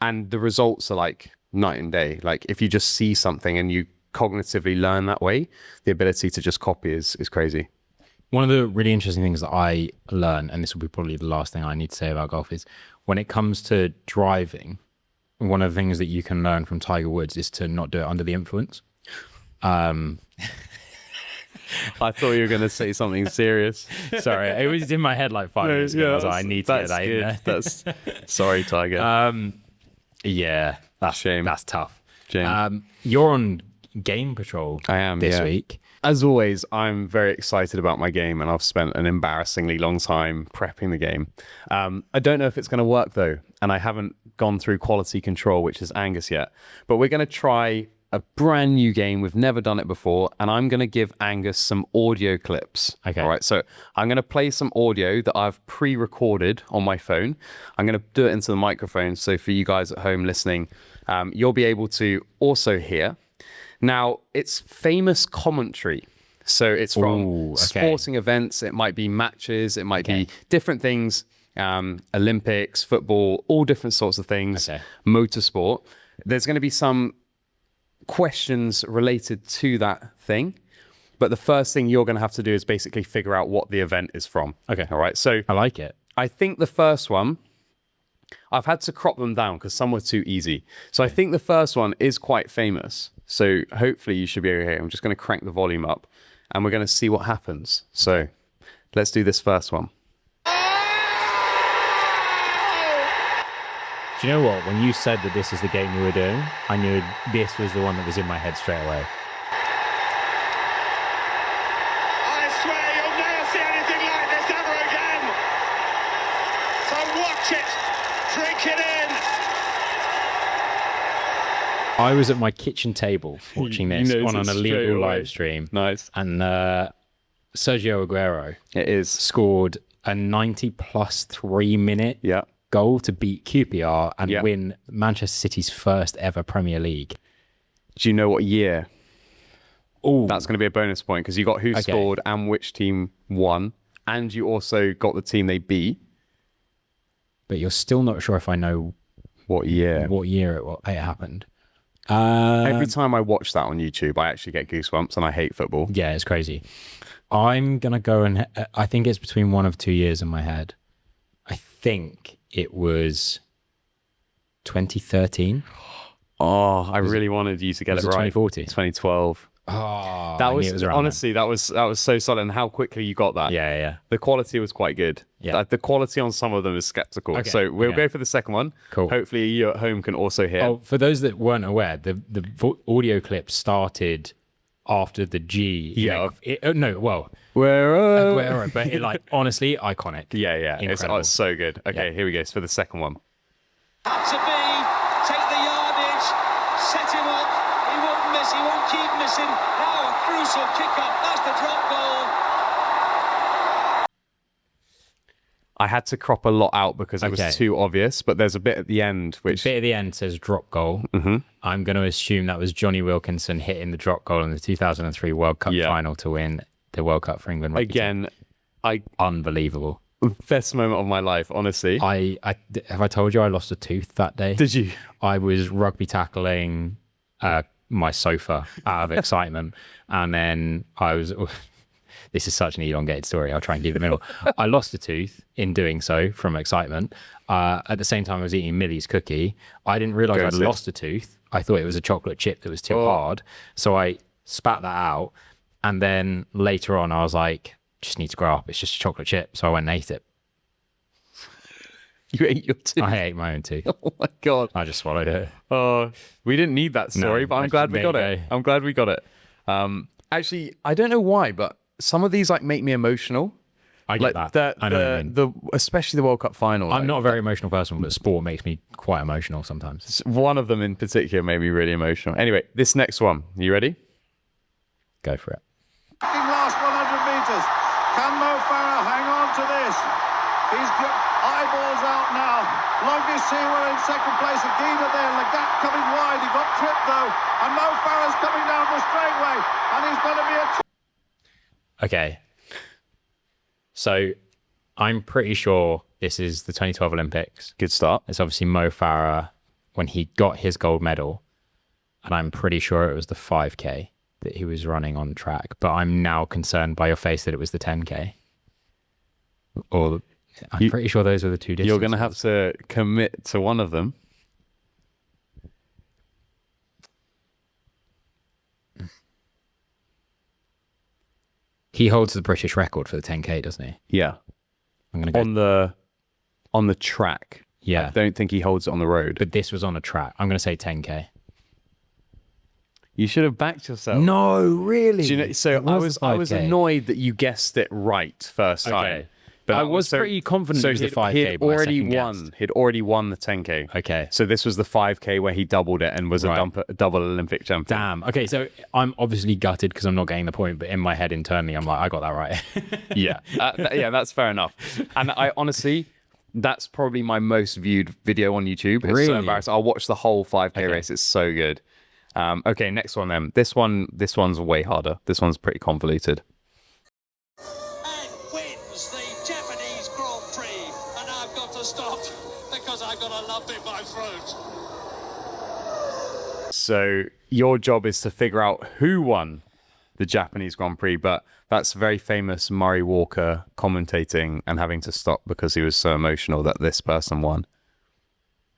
And the results are like night and day. Like if you just see something and you cognitively learn that way, the ability to just copy is crazy. One of the really interesting things that I learned, and this will be probably the last thing I need to say about golf, is when it comes to driving, one of the things that you can learn from Tiger Woods is to not do it under the influence. I thought you were going to say something serious. Sorry, it was in my head like 5 minutes ago. I was like, I need to get that in there. That's sorry, Tiger. Yeah, that's shame. That's tough. Shame. You're on Game Patrol. I am this week. As always, I'm very excited about my game, and I've spent an embarrassingly long time prepping the game. I don't know if it's going to work though, and I haven't gone through quality control, which is Angus yet. But we're going to try a brand new game. We've never done it before, and I'm going to give Angus some audio clips. Okay. All right. So I'm going to play some audio that I've pre-recorded on my phone. I'm going to do it into the microphone. So for you guys at home listening, you'll be able to also hear. Now, it's famous commentary. So it's from sporting events. It might be matches. It might be different things. Olympics, football, all different sorts of things. Motorsport. There's going to be some questions related to that thing. But the first thing you're going to have to do is basically figure out what the event is from. Okay. All right. So I like it. I think the first one I've had to crop them down because some were too easy. So I think the first one is quite famous. So hopefully you should be okay. I'm just going to crank the volume up and we're going to see what happens. So let's do this first one. Do you know what? When you said that this is the game you were doing, I knew this was the one that was in my head straight away. I swear you'll never see anything like this ever again. So watch it, drink it in. I was at my kitchen table watching this on an illegal live stream. Nice. And Sergio Aguero scored a 90+ 3 minute goal to beat QPR and win Manchester City's first ever Premier League. Do you know what year? Oh, that's going to be a bonus point because you got who scored and which team won, and you also got the team they beat. But you're still not sure if I know what year it happened. Every time I watch that on YouTube, I actually get goosebumps, and I hate football. Yeah, it's crazy. I'm gonna go and I think it's between 1 of 2 years in my head. I think it was 2013. Oh, I really wanted you to get it right. 2014. 2012. Oh, that was honestly that was so solid, and how quickly you got that. Yeah. The quality was quite good. Yeah. The quality on some of them is skeptical. Okay. So we'll go for the second one. Cool. Hopefully you at home can also hear. Oh, for those that weren't aware, the audio clip started after the G. Yeah. Aguero, but it, honestly, iconic. Yeah. It's so good. Okay, here we go. It's for the second one. Up to B, take the yardage, set him up. He won't miss. He won't keep missing. Now a crucial kick up. That's the drop goal. I had to crop a lot out because it was too obvious, but there's a bit at the end which... The bit at the end says drop goal. Mm-hmm. I'm going to assume that was Johnny Wilkinson hitting the drop goal in the 2003 World Cup final to win the World Cup for England. Again, unbelievable. Best moment of my life, honestly. Have I told you I lost a tooth that day? Did you? I was rugby tackling my sofa out of excitement, and then I was... This is such an elongated story. I'll try and keep it middle. I lost a tooth in doing so from excitement. At the same time, I was eating Millie's cookie. I didn't realize I'd lost a tooth. I thought it was a chocolate chip that was too hard. So I spat that out. And then later on, I was like, just need to grow up. It's just a chocolate chip. So I went and ate it. You ate your tooth? I ate my own tooth. Oh my God. I just swallowed it. Oh, we didn't need that story, but I'm glad we got it. I'm glad we got it. Actually, I don't know why, but some of these make me emotional. I get that. I know what you mean. Especially the World Cup final. I'm not a very emotional person, but sport makes me quite emotional sometimes. One of them in particular made me really emotional. Anyway, this next one. You ready? Go for it. Last 100 metres. Can Mo Farah hang on to this? He's got eyeballs out now. Longest Seawell in second place. Aguida there. Lagat coming wide. He got tripped though. And Mo Farah's coming down the straightaway. And he's going to be a... Okay. So I'm pretty sure this is the 2012 Olympics. Good start. It's obviously Mo Farah when he got his gold medal. And I'm pretty sure it was the 5K that he was running on track. But I'm now concerned by your face that it was the 10K. Or I'm pretty sure those are the two distances. You're going to have to commit to one of them. He holds the British record for the 10K, doesn't he? Yeah. I'm going to go on the track. Yeah. I don't think he holds it on the road. But this was on a track. I'm going to say 10K. You should have backed yourself. No, really? Do you know, so I was annoyed that you guessed it right first time. But I was pretty confident it was the 5K. He'd already won the 10K. Okay. So this was the 5K where he doubled it and was a double Olympic champion. Damn. Okay, so I'm obviously gutted because I'm not getting the point, but in my head internally, I'm like, I got that right. Yeah. Yeah, that's fair enough. And I honestly, that's probably my most viewed video on YouTube. It's so embarrassing. I'll watch the whole 5K race. It's so good. Okay, next one then. This one's way harder. This one's pretty convoluted. So your job is to figure out who won the Japanese Grand Prix, but that's very famous Murray Walker commentating and having to stop because he was so emotional that this person won.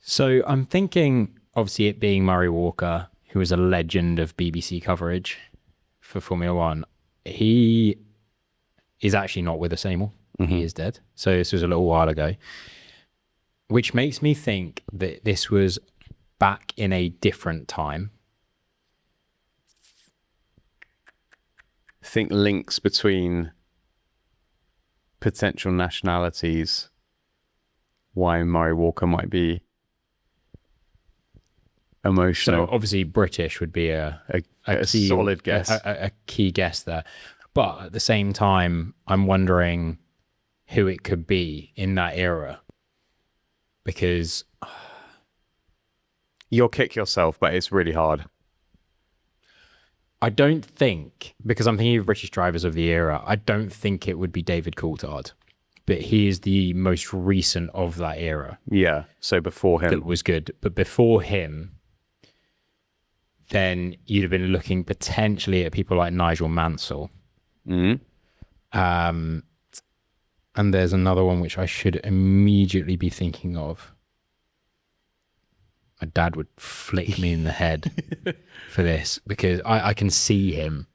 So I'm thinking, obviously, it being Murray Walker, who is a legend of BBC coverage for Formula One. He is actually not with us anymore. He is dead. So this was a little while ago, which makes me think that this was back in a different time. Think links between potential nationalities, why Murray Walker might be emotional. So obviously British would be a key, solid guess. A key guess there. But at the same time, I'm wondering who it could be in that era. Because You'll kick yourself, but it's really hard. I don't think, because I'm thinking of British drivers of the era, I don't think it would be David Coulthard. But he is the most recent of that era. Yeah, so before him. That was good. But before him, then you'd have been looking potentially at people like Nigel Mansell. And there's another one which I should immediately be thinking of. My dad would flick me in the head for this because I can see him.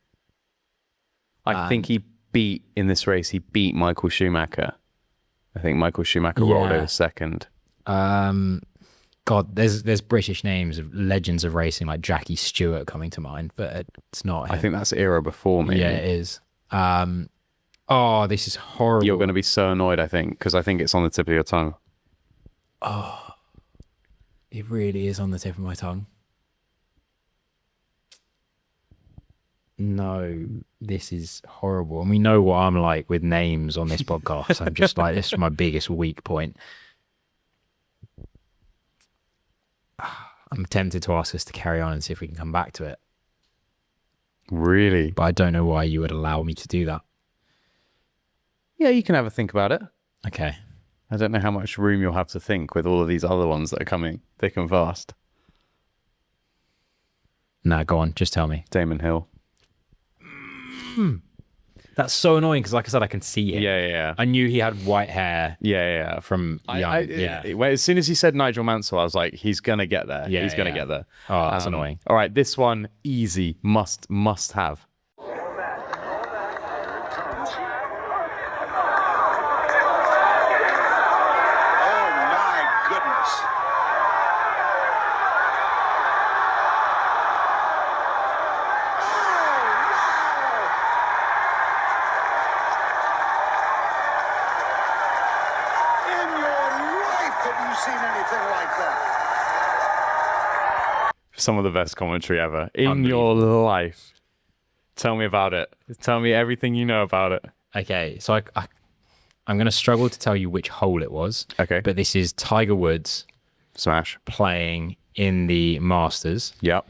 I think he beat, in this race, he beat Michael Schumacher. I think Michael Schumacher rolled over second. God, there's British names of legends of racing like Jackie Stewart coming to mind, but it's not him. I think that's era before me. Yeah, it is. Oh, this is horrible. You're going to be so annoyed, I think, because I think it's on the tip of your tongue. Oh, it really is on the tip of my tongue. No, this is horrible. And we know what I'm like with names on this podcast. I'm just like, this is my biggest weak point. I'm tempted to ask us to carry on and see if we can come back to it. Really? But I don't know why you would allow me to do that. Yeah, you can have a think about it. Okay. I don't know how much room you'll have to think with all of these other ones that are coming thick and fast. Nah, go on. Just tell me. Damon Hill. That's so annoying because, like I said, I can see him. Yeah. I knew he had white hair. Yeah. From young. As soon as he said Nigel Mansell, I was like, he's going to get there. He's going to get there. Oh, that's annoying. All right, this one, easy. Must have. Some of the best commentary ever in your life. Tell me about it. Tell me everything you know about it. Okay, so I'm going to struggle to tell you which hole it was. Okay. But this is Tiger Woods Smash. playing in the Masters. Yep.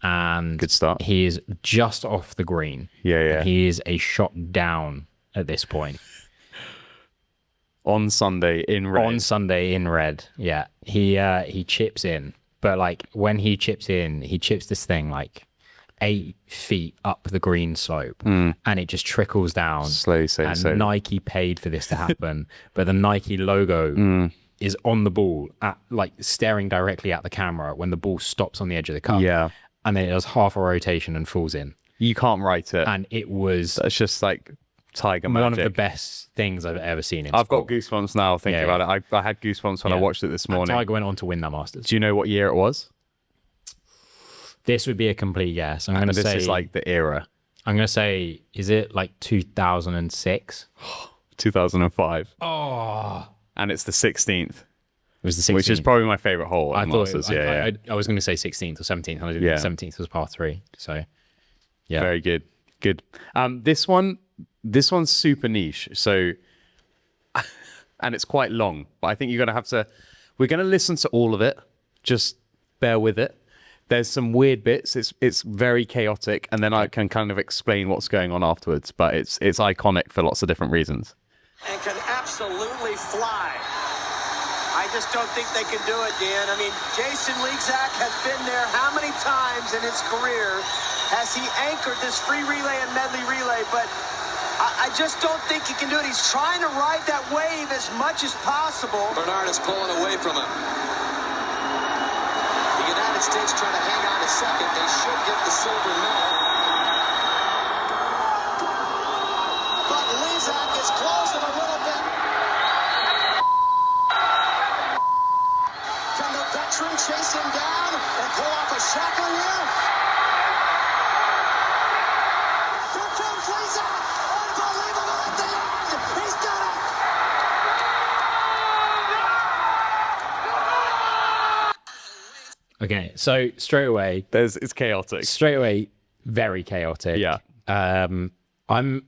And Good start. He is just off the green. Yeah. And he is a shot down at this point. On Sunday in red. Yeah. He chips in. But like when he chips this thing like 8 feet up the green slope and it just trickles down. Slowly. And Nike paid for this to happen. But the Nike logo is on the ball at like staring directly at the camera when the ball stops on the edge of the cup. Yeah. And then it does half a rotation and falls in. You can't write it. And it was That's just like Tiger magic. one of the best things I've ever seen in I've sport. got goosebumps now thinking about it. I had goosebumps when I watched it this morning. And Tiger went on to win that Masters. Do you know what year it was? This would be a complete guess. I'm going to say... This is like the era. I'm going to say, is it like 2006? 2005. Oh. And it's the 16th. It was the 16th. Which is probably my favorite hole at I the thought Masters. I was going to say 16th or 17th. And 17th was par 3. So, yeah. Very good. Good. This one's super niche. So, and it's quite long, but I think we're going to listen to all of it. Just bear with it. There's some weird bits. It's very chaotic. And then I can kind of explain what's going on afterwards, but it's iconic for lots of different reasons. And can absolutely fly. I just don't think they can do it, Dan. I mean, Jason Leigzak has been there how many times in his career has he anchored this free relay and medley relay, but I just don't think he can do it. He's trying to ride that wave as much as possible. Bernard is pulling away from him. United States trying to hang on a second. They should get the silver medal. But Lizak is closing a little bit. Can the veteran chase him down and pull off a shackle here? Here comes Lizak. Unbelievable at the end. He's done it. Okay, so straight away, It's chaotic. very chaotic. Yeah. I'm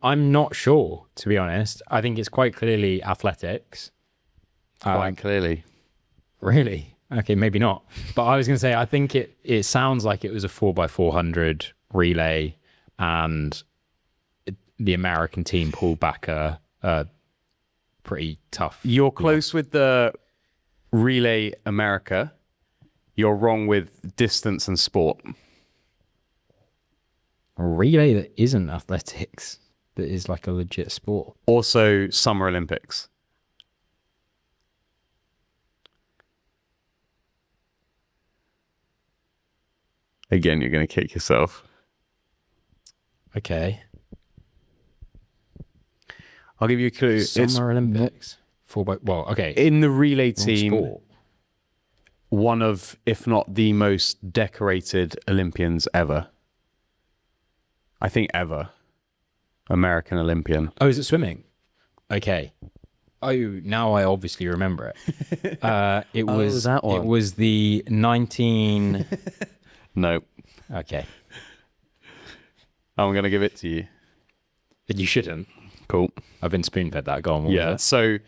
not sure, to be honest. I think it's quite clearly athletics. Quite clearly. Really? Okay, maybe not. But I was going to say, I think it sounds like it was a 4x400 relay, and the American team pulled back a pretty tough. You're close with the relay America. You're wrong with distance and sport. A relay that isn't athletics, that is like a legit sport. Also, Summer Olympics. Again, you're going to kick yourself. Okay. I'll give you a clue. Summer Olympics. Okay. In the relay Wrong team, sport. one of, if not the most decorated Olympians ever. I think ever. American Olympian. Oh, is it swimming? Okay. Oh, now I obviously remember it. It was that one. It was the 19. No. Okay. I'm going to give it to you. You shouldn't. Cool. I've been spoon-fed that. Go on. What Yeah. was So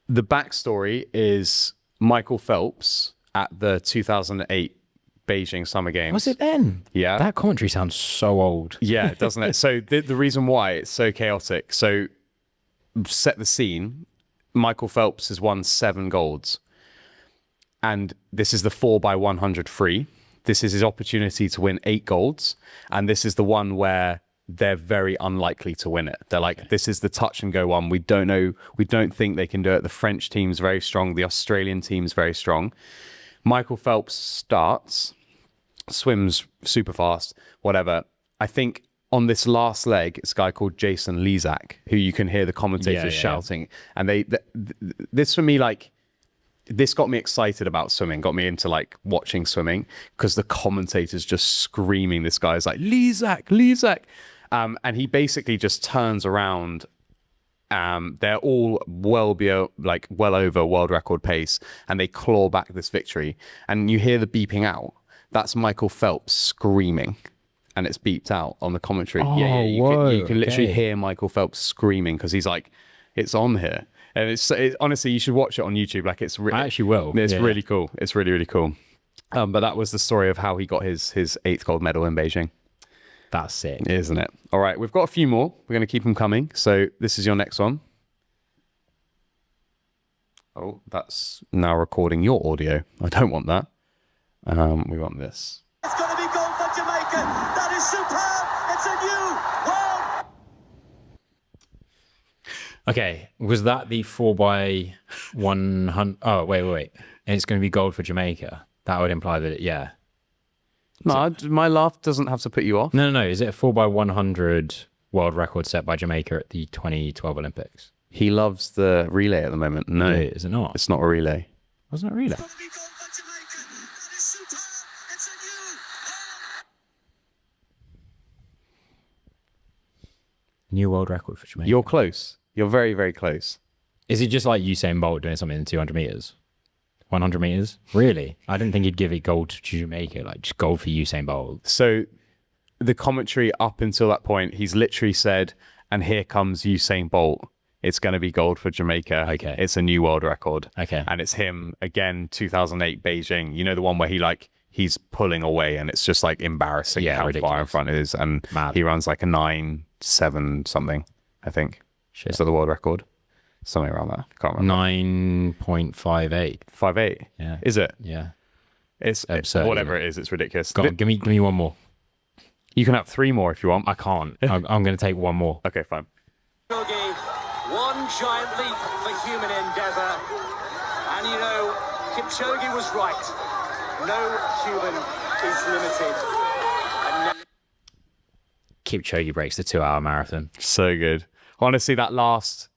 the backstory is Michael Phelps at the 2008 Beijing Summer Games. it? Was it then? Yeah. That commentary sounds so old. Yeah, doesn't it? So the reason why it's so chaotic. So set the scene. Michael Phelps has won 7 golds. And this is the 4x100 free. This is his opportunity to win 8 golds. And this is the one where they're very unlikely to win it. They're like, this is the touch and go one. We don't know. We don't think they can do it. The French team's very strong. The Australian team's very strong. Michael Phelps starts, swims super fast, whatever. I think on this last leg, it's a guy called Jason Lizak, who you can hear the commentators shouting. And this for me, like, this got me excited about swimming, got me into like watching swimming, because the commentators just screaming, this guy's like, Lizak. And he basically just turns around. They're all well over world record pace, and they claw back this victory. And you hear the beeping out. That's Michael Phelps screaming, and it's beeped out on the commentary. You can literally hear Michael Phelps screaming, because he's like, it's on here. And it's honestly, you should watch it on YouTube. Like, it's I actually will. It's really cool. It's really, really cool. But that was the story of how he got his 8th gold medal in Beijing. That's sick. Isn't it? All right, we've got a few more. We're going to keep them coming. So this is your next one. Oh, that's now recording your audio. I don't want that. We want this. It's going to be gold for Jamaica. That is superb. It's a new world. Okay, was that the 4x100? Oh, wait. And it's going to be gold for Jamaica. That would imply that, yeah. No, my laugh doesn't have to put you off. No. Is it a 4x100 world record set by Jamaica at the 2012 Olympics? He loves the relay at the moment. No, Is it not? it's not a relay. Wasn't it relay? It's going to be gold for Jamaica. That is superb. It's a new world. New world record for Jamaica. You're close. You're very, very close. Is it just like Usain Bolt doing something in 200 meters? 100 meters? Really? I didn't think he'd give it gold to Jamaica, like just gold for Usain Bolt. So the commentary up until that point, he's literally said, and here comes Usain Bolt. It's going to be gold for Jamaica. Okay. It's a new world record. Okay. And it's him again, 2008 Beijing. You know, the one where he's pulling away, and it's just like embarrassing how ridiculous. far in front it is. And Mad. he runs like a 9.7 something, I think. Shit. So the world record. Something around that. Can't remember. 9.58. 5.8. Yeah. Is it? Yeah. It's absurd, whatever isn't it is. It's ridiculous. Go on, give me one more. You can have 3 more if you want. I can't. I'm going to take one more. Okay, fine. Kipchoge, one giant leap for human endeavour. And you know, Kipchoge was right. No human is limited. Kipchoge breaks the 2-hour marathon. So good. Honestly, that last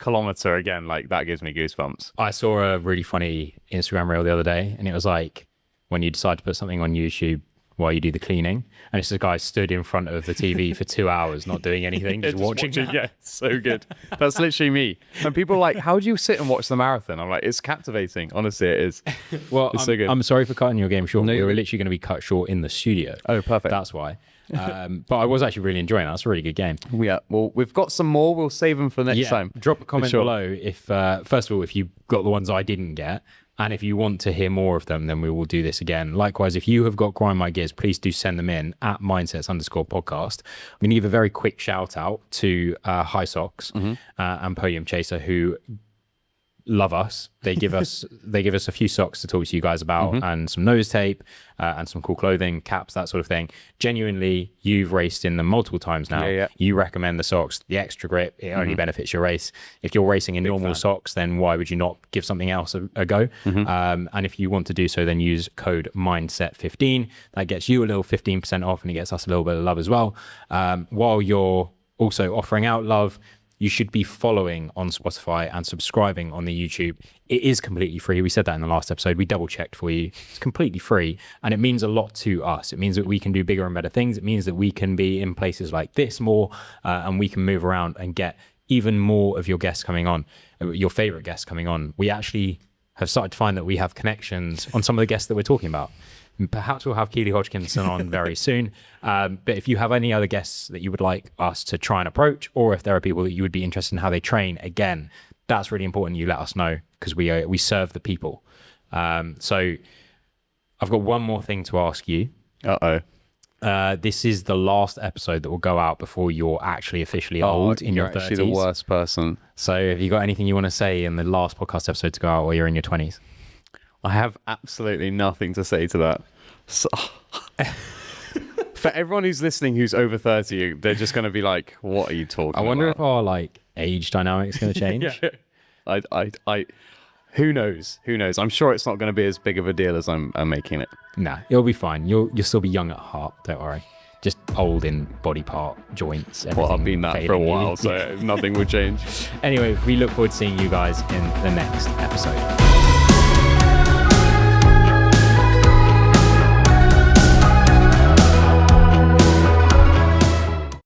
kilometer again, like that gives me goosebumps. I saw a really funny Instagram reel the other day, and it was like when you decide to put something on YouTube while you do the cleaning, and it's this guy stood in front of the TV for 2 hours not doing anything, just watching. Yeah, so good. That's literally me. And people are like, how do you sit and watch the marathon? I'm like, it's captivating. Honestly, it is. Well, it's so good. I'm sorry for cutting your game short. We were literally going to be cut short in the studio. Oh, perfect. That's why. But I was actually really enjoying it. That's a really good game. Yeah, well, we've got some more. We'll save them for next time. Drop a comment below if, first of all, if you got the ones I didn't get, and if you want to hear more of them, then we will do this again. Likewise, if you have got Grind My Gears, please do send them in at mindsets_podcast. I'm going to give a very quick shout out to High Socks and Podium Chaser, who love us. They give us a few socks to talk to you guys about, and some nose tape and some cool clothing, caps, that sort of thing. Genuinely, you've raced in them multiple times now. Yeah. You recommend the socks, the extra grip. It only benefits your race. If you're racing in normal socks, then why would you not give something else a go? And if you want to do so, then use code mindset15. That gets you a little 15% off, and it gets us a little bit of love as well. While you're also offering out love, you should be following on Spotify and subscribing on the YouTube. It is completely free. We said that in the last episode. We double checked for you. It's completely free, and it means a lot to us. It means that we can do bigger and better things. It means that we can be in places like this more, and we can move around and get even more of your guests coming on, your favorite guests coming on. We actually have started to find that we have connections on some of the guests that we're talking about. Perhaps we'll have Keely Hodgkinson on very soon. But if you have any other guests that you would like us to try and approach, or if there are people that you would be interested in how they train, again, that's really important. You let us know, because we serve the people. So I've got one more thing to ask you. This is the last episode that will go out before you're actually officially old in your 30s. You're actually the worst person. So have you got anything you want to say in the last podcast episode to go out while you're in your 20s? I have absolutely nothing to say to that. So, for everyone who's listening who's over 30, they're just going to be like, what are you talking about? I wonder if our age dynamic's going to change. I who knows? I'm sure it's not going to be as big of a deal as I'm making it. Nah, it'll be fine. You'll still be young at heart, don't worry. Just old in body part, joints, everything. Well, I've been that for a while, so nothing will change. Anyway, we look forward to seeing you guys in the next episode.